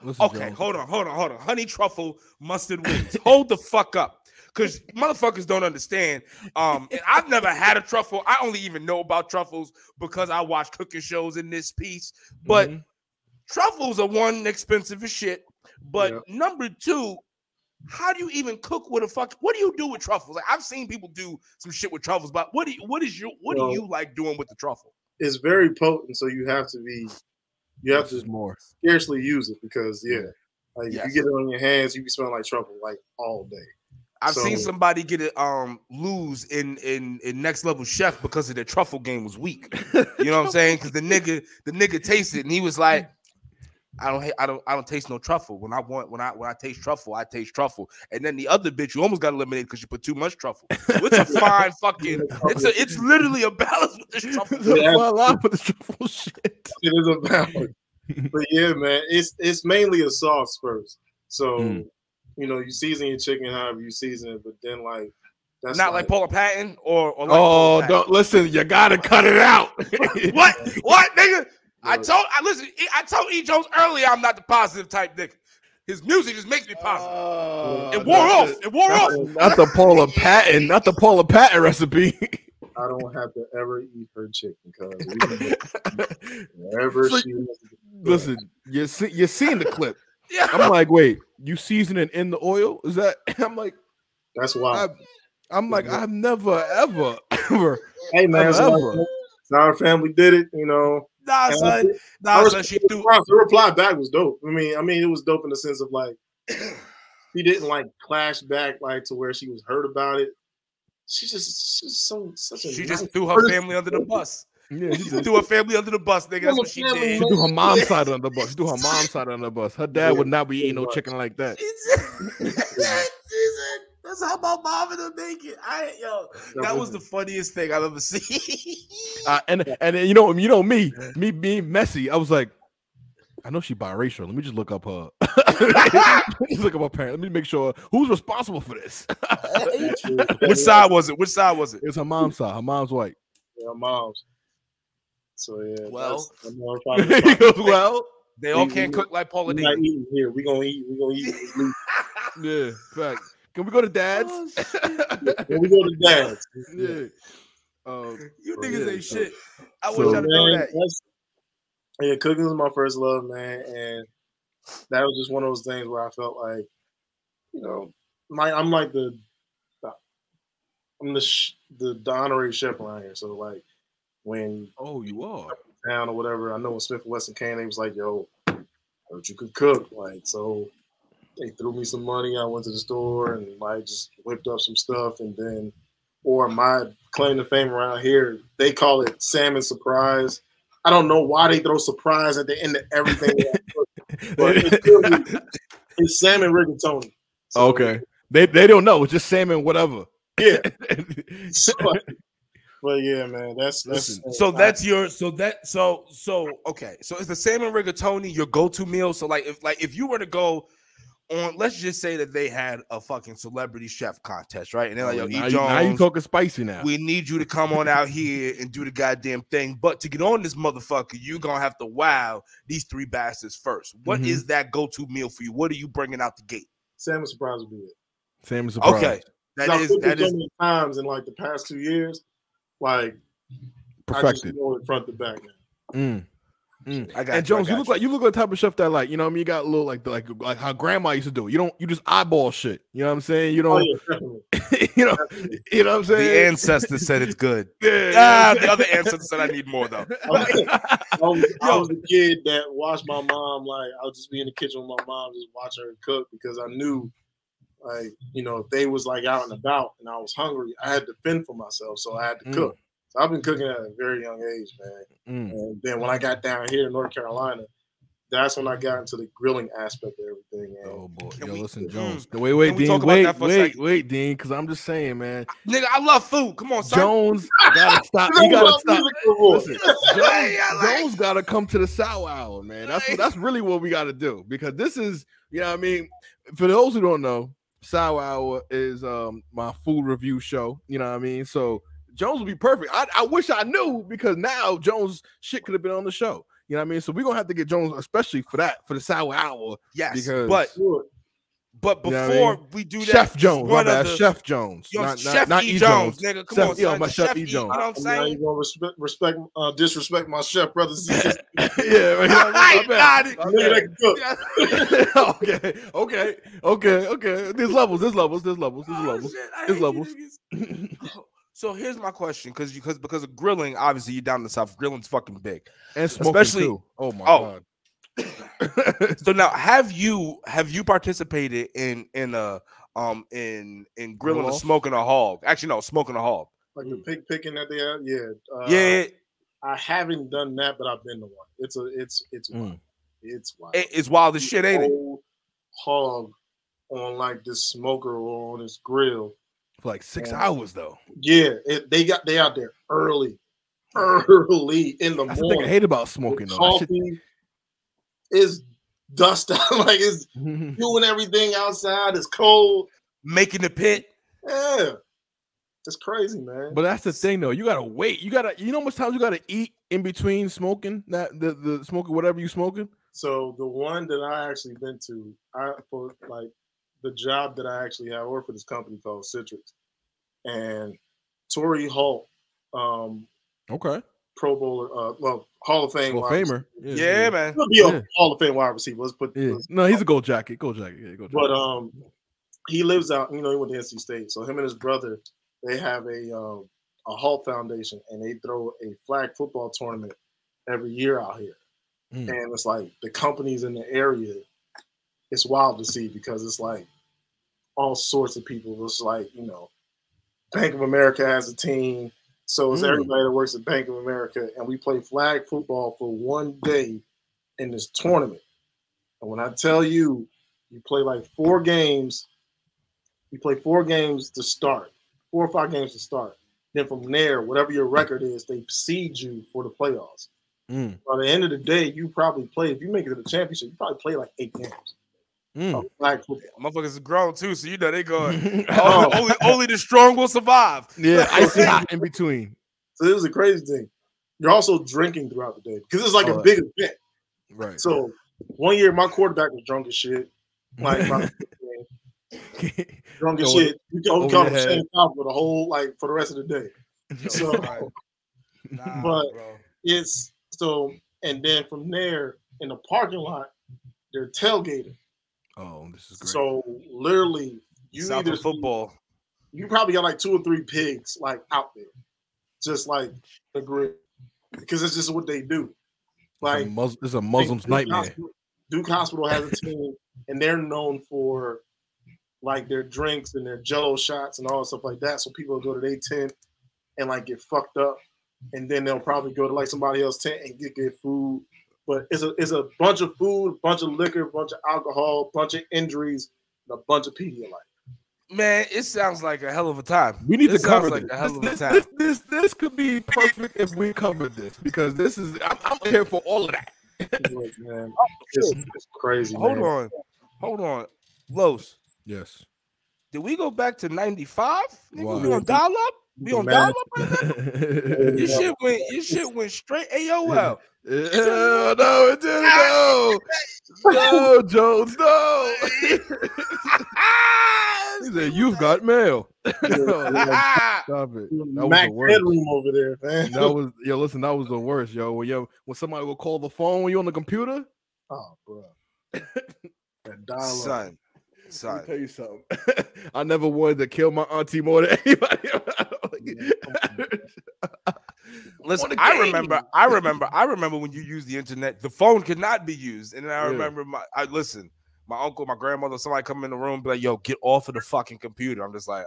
Listen, okay, Jones. hold on. Honey truffle mustard wings. Hold the fuck up. Because motherfuckers don't understand. And I've never had a truffle. I only even know about truffles because I watch cooking shows in this piece. But truffles are one, expensive as shit. But number two, how do you even cook with what do you do with truffles? I've seen people do some shit with truffles, but what do you like doing with the truffle? It's very potent, so you have to scarcely use it because if you get it on your hands, you be smelling like truffle all day. I've seen somebody get it lose in Next Level Chef because of their truffle game was weak. You know what I'm saying? Because the nigga tasted and he was like, I don't taste no truffle. When I taste truffle, I taste truffle. And then the other bitch, you almost got eliminated because you put too much truffle. So it's a fine fucking. It's literally a balance with this truffle. With the truffle shit. It is a balance. But yeah, man, it's mainly a sauce first. So you season your chicken however you season it, but then that's not like Paula Patton or don't listen. You gotta cut it out. What, nigga? I told E. Jones earlier I'm not the positive type nigga. His music just makes me positive. It wore off. Not the Paula Patton. Not the Paula Patton recipe. I don't have to ever eat her chicken because wherever she is. Listen, you're seeing the clip. Yeah. I'm like, wait, you season it in the oil? Is that? I'm like, that's why. I'm like, I've never, ever. Hey man, our family did it, Nah, son. She threw. The reply back was dope. I mean, it was dope in the sense of he didn't clash back to where she was hurt about it. She just threw her family under the bus. Yeah, she threw her family under the bus, nigga. That's what she did. She threw her mom's side under the bus. She threw her mom's side under the bus. Her dad would not be eating no chicken like that. She said, that's how my mom and them make it. That was the funniest thing I've ever seen. And you know me being messy. I was like, I know she biracial. Let me just look up her. Let me look up her parents. Let me make sure who's responsible for this. Which side was it? It was her mom's side. Her mom's white. Yeah, her mom's. So yeah. Well, well, they all can't cook like Paula Deen. We're not eating here. We're gonna eat. Yeah, fact. Can we go to Dad's? Can we go to Dad's? Yeah. You niggas ain't shit. I So, wish I'd have known man, that. Yeah, cooking was my first love, man, and that was just one of those things where I felt like, you know, I'm like the honorary chef around here. So like when you are town or whatever, I know when Smith & Wesson came, they was like, "Yo, I heard you could cook." Like, so they threw me some money. I went to the store and like just whipped up some stuff, and then, or my claim to fame around here, they call it salmon surprise. I don't know why they throw surprise at the end of everything. But it's salmon rigatoni. So, okay. They don't know. It's just salmon, whatever. Yeah. But yeah, man, that's okay. So is the salmon rigatoni your go-to meal? So if you were to go on, let's just say that they had a fucking celebrity chef contest, right? And they're like, "Yo, E. Jones, now you talking spicy now. We need you to come on out here and do the goddamn thing. But to get on this motherfucker, you're gonna have to wow these three bastards first. What is that go-to meal for you? What are you bringing out the gate? Salmon surprise would be it. Salmon surprise. Okay, that is so many times in like the past 2 years, like perfected. I just know it front to back now. And Jones, you look like the type of chef that, like, you know what I mean, you got a little like how grandma used to do. You just eyeball shit. You know what I'm saying? You don't you know what I'm saying? The ancestor said it's good. The other ancestor said I need more though. I was a kid that watched my mom, like I'll just be in the kitchen with my mom, just watch her cook, because I knew, like, you know, if they was like out and about and I was hungry, I had to fend for myself, so I had to cook. So I've been cooking at a very young age, man. And then when I got down here in North Carolina, that's when I got into the grilling aspect of everything. And oh boy, listen, Jones. Wait, Dean. Wait, Dean, because I'm just saying, man. Nigga, I love food. Come on, son. Jones gotta stop. You gotta stop. Listen, Jones gotta come to the Sour Hour, man. That's really what we gotta do, because this is, you know what I mean. For those who don't know, Sour Hour is my food review show. You know what I mean. So Jones would be perfect. I wish I knew, because now Jones shit could have been on the show. You know what I mean? So we're gonna have to get Jones, especially for the Sour Hour. Yes, because, but before we do that, Chef Jones, my bad, Chef Jones, Chef not E. Jones, nigga, come on, son. My Chef E. Jones. You know what I'm saying? You gonna disrespect my chef brothers and sisters. Yeah, I got it. Okay. There's levels. So here's my question, because of grilling, obviously you're down in the South. Grilling's fucking big, and smoking too. Oh my god. So now, have you participated in grilling or smoking a hog? Actually, no, smoking a hog. Like the pig picking that they have, yeah. I haven't done that, but I've been to one. It's wild. It's wild. It's wild as shit, ain't it? Hog on like this smoker or on this grill for like 6 hours though. Yeah, they out there early in the morning. That's the thing I hate about smoking though. Coffee is dust out, like it's doing everything outside. It's cold, making the pit. Yeah, it's crazy, man. But that's the thing though. You gotta wait. You know how much times you gotta eat in between smoking, that the smoking, whatever you smoking. So the one that I actually been to, for like the job that I actually have, I work for this company called Citrix, and Torrey Holt, okay, Pro Bowler, Hall of Fame, Famer, yeah, man, he'll be a Hall of Fame wide receiver. Let's put, no, he's a gold jacket, But he lives out, he went to NC State, so him and his brother, they have a Hall Foundation, and they throw a flag football tournament every year out here. And it's like the companies in the area, it's wild to see, because it's like all sorts of people. It's like, Bank of America has a team, So it's everybody that works at Bank of America, and we play flag football for one day in this tournament. And when I tell you, you play like 4 games. You play 4 games to start, 4 or 5 games to start. Then from there, whatever your record is, they seed you for the playoffs. By the end of the day, you probably play. If you make it to the championship, you probably play like 8 games. Flag football. Motherfuckers is grown too, so you know they going. only the strong will survive. Yeah, icy hot in between. So this is a crazy thing. You're also drinking throughout the day because it's like a big event. Right. So one year, my quarterback was drunk as shit. Like drunk as shit. We called him Shane Falco for the whole for the rest of the day. So, but bro. It's so, and then from there in the parking lot, they're tailgating. Oh, this is great. So literally, you either football. You probably got like 2 or 3 pigs out there, just like the grid, because it's just what they do. Like it's a Muslim's nightmare. Duke Hospital has a team, and they're known for like their drinks and their Jello shots and all that stuff like that. So people go to their tent and get fucked up, and then they'll probably go to like somebody else's tent and get food. But it's a bunch of food, a bunch of liquor, a bunch of alcohol, a bunch of injuries, and a bunch of Pedialyte. Man, it sounds like a hell of a time. We need to cover like a hell of a time. time. This could be perfect if we covered this, because this is I'm here for all of that. Man, it's crazy. Hold on, Los. Yes. Did we go back to 95? Wow. We on dial up? We on dial up right now? Your shit went straight AOL. No, it didn't. No, Jones, no. He said, "You've got mail." Stop it. That Mac was the worst. Headroom over there, man. Listen, that was the worst, yo. When somebody would call the phone when you're on the computer. Oh, bro. That dial-up. Son. Let me tell you something. I never wanted to kill my auntie more than anybody. Listen, I remember when you used the internet, the phone could not be used. And I remember my uncle, my grandmother, somebody come in the room, be like, "Yo, get off of the fucking computer." I'm just like,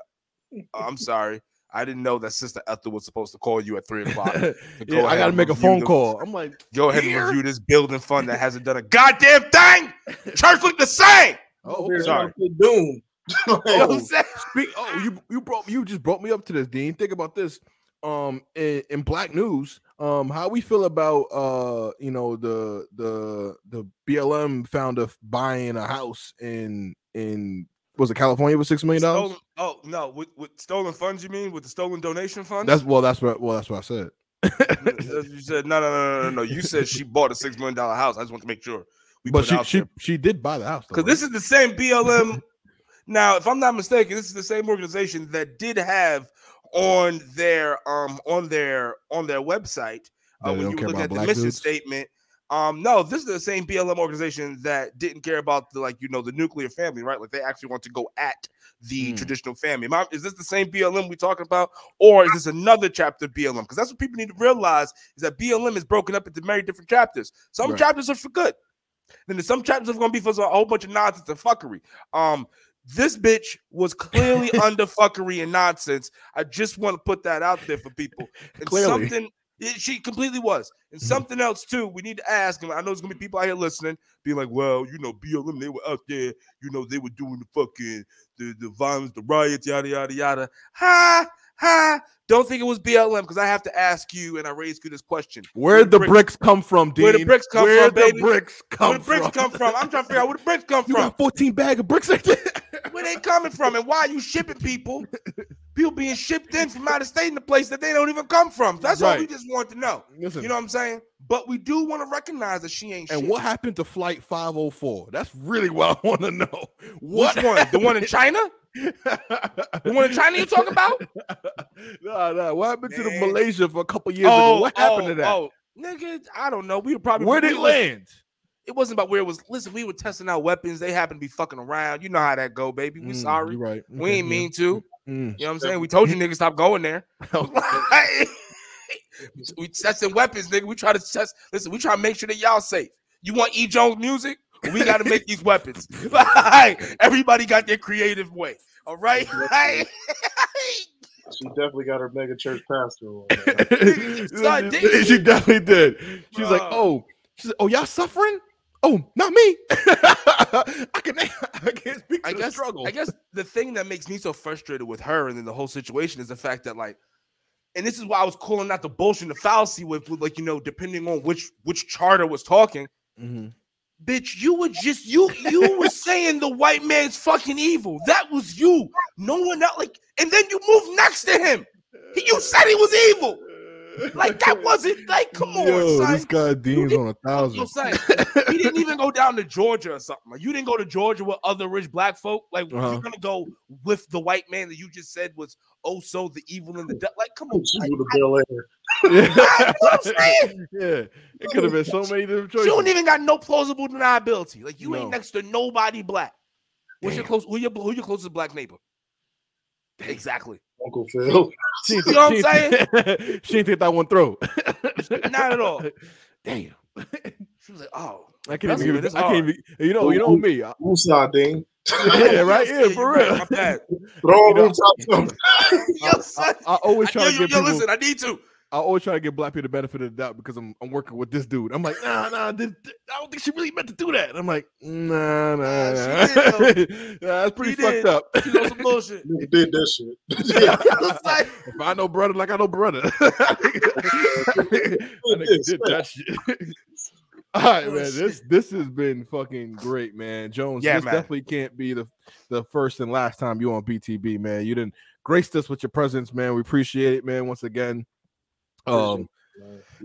I'm sorry. I didn't know that Sister Ethel was supposed to call you at 3 o'clock. I got to make a phone call. I'm like, go ahead and review this building fund that hasn't done a goddamn thing. Church look the same. Oh, sorry. Doom. You just brought me up to this, Dean. Think about this. In Black news, how we feel about the BLM founder buying a house in was it California with $6 million? Oh no, with stolen funds, you mean with the stolen donation funds? That's what I said. You said no. You said she bought a $6 million house. I just want to make sure. But she did buy the house, because this is the same BLM. Now, if I'm not mistaken, this is the same organization that did have on their website when you look at the mission statement. No, this is the same BLM organization that didn't care about the nuclear family, right? Like they actually want to go at the traditional family. Is this the same BLM we're talking about, or is this another chapter of BLM? Because that's what people need to realize, is that BLM is broken up into many different chapters. Some chapters are for good. Then there's some chapters are going to be for a whole bunch of nonsense and fuckery. This bitch was clearly under fuckery and nonsense. I just want to put that out there for people. And clearly. She completely was. And something else, too, we need to ask him. I know there's going to be people out here listening, being like, well, BLM, they were out there, they were doing the fucking, the violence, the riots, yada, yada, yada. Ha! Don't think it was BLM, because I have to ask you, and I raised you this question. Where'd the bricks come from, Dean? Where the bricks come from, baby? Where the bricks come from? I'm trying to figure out where the bricks come from. You got 14 bags of bricks right there. Where they coming from, and why are you shipping people? People being shipped in from out of state in a place that they don't even come from. That's all we just want to know. Listen, you know what I'm saying? But we do want to recognize that she ain't shit. And what happened to Flight 504? That's really what I want to know. Which one? The one in China? The one in China you talking about? No. What happened to the Malaysia for a couple years ago? What happened to that? Oh, nigga, I don't know. We were probably where did it land? It wasn't about where it was. Listen, we were testing out weapons. They happened to be fucking around. You know how that go, baby. We sorry. You're right. We ain't mean to. You know what I'm saying? We told you niggas stop going there. We testing weapons, nigga. We try to test. Listen, we try to make sure that y'all safe. You want E. Jones music? We got to make these weapons. Everybody got their creative way. All right. She definitely got her mega church pastor on. She definitely did. She's like, oh, y'all suffering? Oh, not me. I can't speak to the struggle. I guess the thing that makes me so frustrated with her and then the whole situation is the fact that, like, and this is why I was calling out the bullshit and the fallacy with like, you know, depending on which charter was talking. Mm-hmm. Bitch, you were just you were saying the white man's fucking evil. That was you. No one else, like, and then you moved next to him. You said he was evil. Like, that wasn't, like, come on, son. This guy Dean's on 1,000. He didn't even go down to Georgia or something. Like, you didn't go to Georgia with other rich black folk. Like, you're gonna go with the white man that you just said was so the evil in the like, come on. Yeah, it could have been so many different choices. You don't even got no plausible deniability. Like, you ain't next to nobody black. What's your who your closest black neighbor? Exactly. Uncle Phil. You know what I'm saying? She didn't think that one through. Not at all. Damn. She was like, oh, I can't even give it. I can't even. You know me. Who's not Dean? Yeah, right. Yeah, for real. Throw a rooftop. I always try to get people. Listen, I need to. I always try to give black people the benefit of the doubt because I'm working with this dude. I'm like, nah, I don't think she really meant to do that. I'm like, nah. That's pretty fucked up. She knows some bullshit. Nigga did that shit. Like, if I know brother, like I know brother. I did that shit. All right, man. This has been fucking great, man. Jones, this definitely can't be the first and last time you on BTB, man. You didn't graced us with your presence, man. We appreciate it, man. Once again. And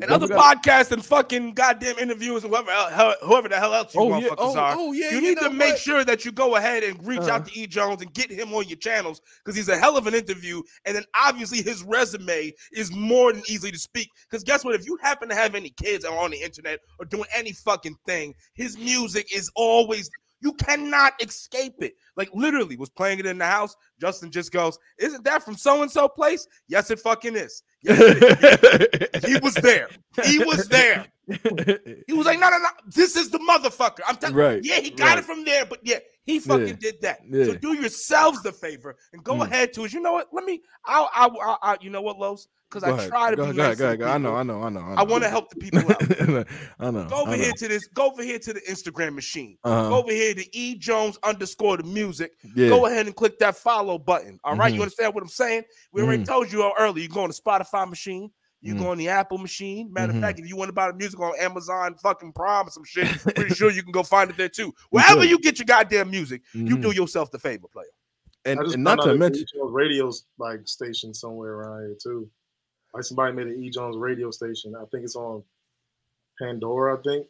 other podcasts and fucking goddamn interviews and whoever the hell else you motherfuckers are. You need to make sure that you go ahead and reach out to E. Jones and get him on your channels because he's a hell of an interview. And then obviously his resume is more than easy to speak. Because guess what? If you happen to have any kids on the internet or doing any fucking thing, his music is always. You cannot escape it. Like, literally was playing it in the house. Justin just goes, isn't that from so-and-so place? Yes, it fucking is. Yes, it is. He was there. He was there. He was like, no. This is the motherfucker. I'm telling you. Yeah, he got it from there, but yeah, he fucking did that. Yeah. So do yourselves the favor and go ahead to it. You know what? I'll you know what, Los? Because I try to be nice. Go ahead. I know. I want to help the people out. I know. Go over here to the Instagram machine. Go over here to E Jones _ the music. Yeah. Go ahead and click that follow button. All right, you understand what I'm saying? We already told you earlier. You go on the Spotify machine. You go on the Apple machine. Matter of fact, if you want to buy the music on Amazon fucking Prime or some shit, I'm pretty sure you can go find it there too. Wherever you get your goddamn music, you do yourself the favor, player. And not to mention radio like station somewhere around here too. Like somebody made an E. Jones radio station. I think it's on Pandora, I think.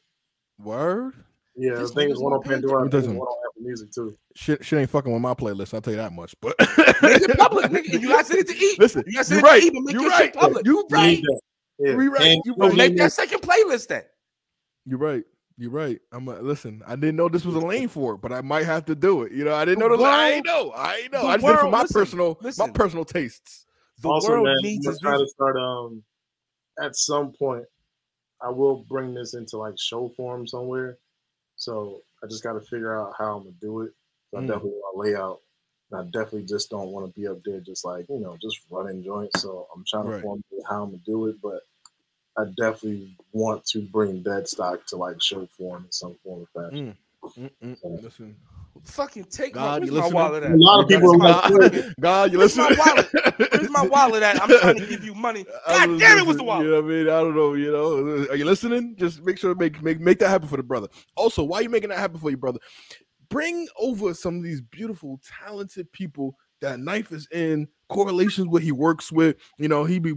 Word? Yeah, I think it's one on Pandora. It doesn't. One on Apple Music too. Shit ain't fucking with my playlist. I'll tell you that much. But you gotta send it to E. Listen, you're right. You're right. You're right. You make that second playlist then. You're right. You're right. Listen. I didn't know this was a lane for it, but I might have to do it. You know, I didn't know. I know. I just did it for my personal tastes. The world needs to try to start. At some point, I will bring this into like show form somewhere. So I just got to figure out how I'm gonna do it. So I definitely want to lay out. And I definitely just don't want to be up there just like just running joints. So I'm trying to formulate how I'm gonna do it, but I definitely want to bring dead stock to like show form in some form of fashion. Listen. Fucking take God, my wallet at? A lot of people God, you listen. Where's my wallet at? I'm trying to give you money. God damn it, what's the wallet? You know what I mean? I don't know. Are you listening? Just make sure make that happen for the brother. Also, why are you making that happen for your brother? Bring over some of these beautiful, talented people that Knife is in correlations with he works with. He be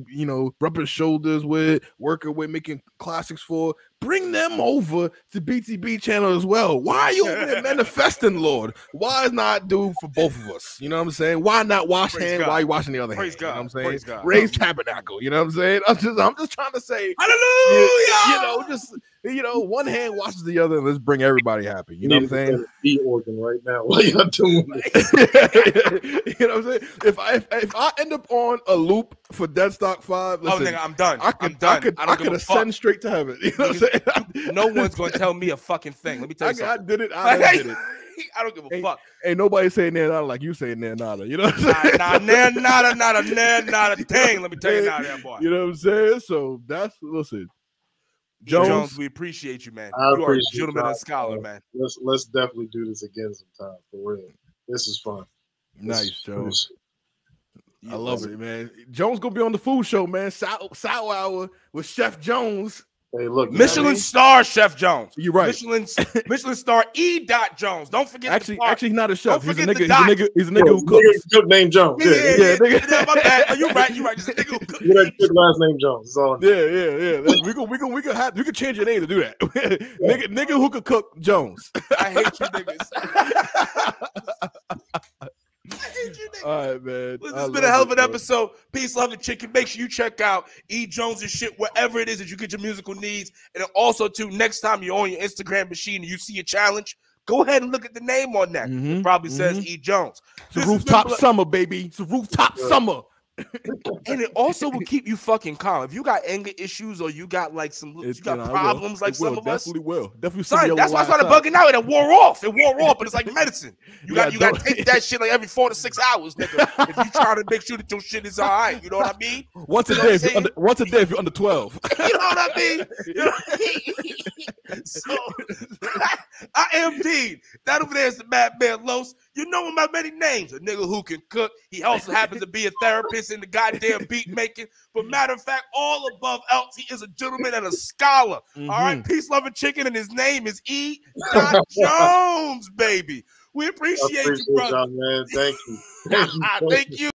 rubbing shoulders with, working with, making classics for. Bring them over to BTB channel as well. Why are you over there manifesting, Lord? Why not do for both of us? You know what I'm saying? Why not wash hand while you washing the other hand? Praise God. You know what I'm saying? Praise God. Raise tabernacle. You know what I'm saying? I'm just trying to say, hallelujah. One hand washes the other, and let's bring everybody happy. You know what I'm saying? Beat organ right now. What y'all doing? You know what I'm saying? If I end up on a loop for Deadstock 5, listen, nigga, I'm done. I could ascend straight to heaven. You know what I'm saying? No one's gonna tell me a fucking thing. Let me tell you something. I did it. I did it. I don't give a fuck. Ain't nobody saying nada like you saying nada. You know what I'm saying? Nada. Dang, let me tell you now, that boy. You know what I'm saying? So listen. Jones, we appreciate you, man. You are a gentleman and scholar, man. Let's definitely do this again sometime, for real. This is fun. Nice, Jones. I love it, man. Jones gonna be on the food show, man. Sour Hour with Chef Jones. Hey, look, Michelin star Chef Jones. You're right. Michelin star E. Jones. Don't forget. Actually, he's not a chef. He's a nigga. He's a nigga who cooks. Good name Jones. Yeah. My bad. Oh, you're right. Just a nigga who cooks. You got good last name Jones. It's all. Yeah. We can change your name to do that. nigga who could cook Jones. I hate you niggas. All right, man. This has been a hell of an episode. Peace, love, and chicken. Make sure you check out E. Jones' shit wherever it is that you get your musical needs. And also, too, next time you're on your Instagram machine and you see a challenge, go ahead and look at the name on that. It probably says E. Jones. It's a rooftop summer, baby. It's a rooftop summer. And it also will keep you fucking calm. If you got anger issues or you got like problems like some of us, definitely. Son, that's why I started bugging out. It wore off, but it's like medicine. You got to take that shit like every 4 to 6 hours, nigga. If you trying to make sure that your shit is all right, you know what I mean? Once a day if you're under 12. You know what I mean? You know what I mean? So I am Dean. That over there is the Madman Los. You know him by many names. A nigga who can cook. He also happens to be a therapist in the goddamn beat making. But matter of fact, all above else, he is a gentleman and a scholar. All right, peace, love, and chicken, and his name is E. Jones, baby. We appreciate you, brother. Man. Thank you. Thank you.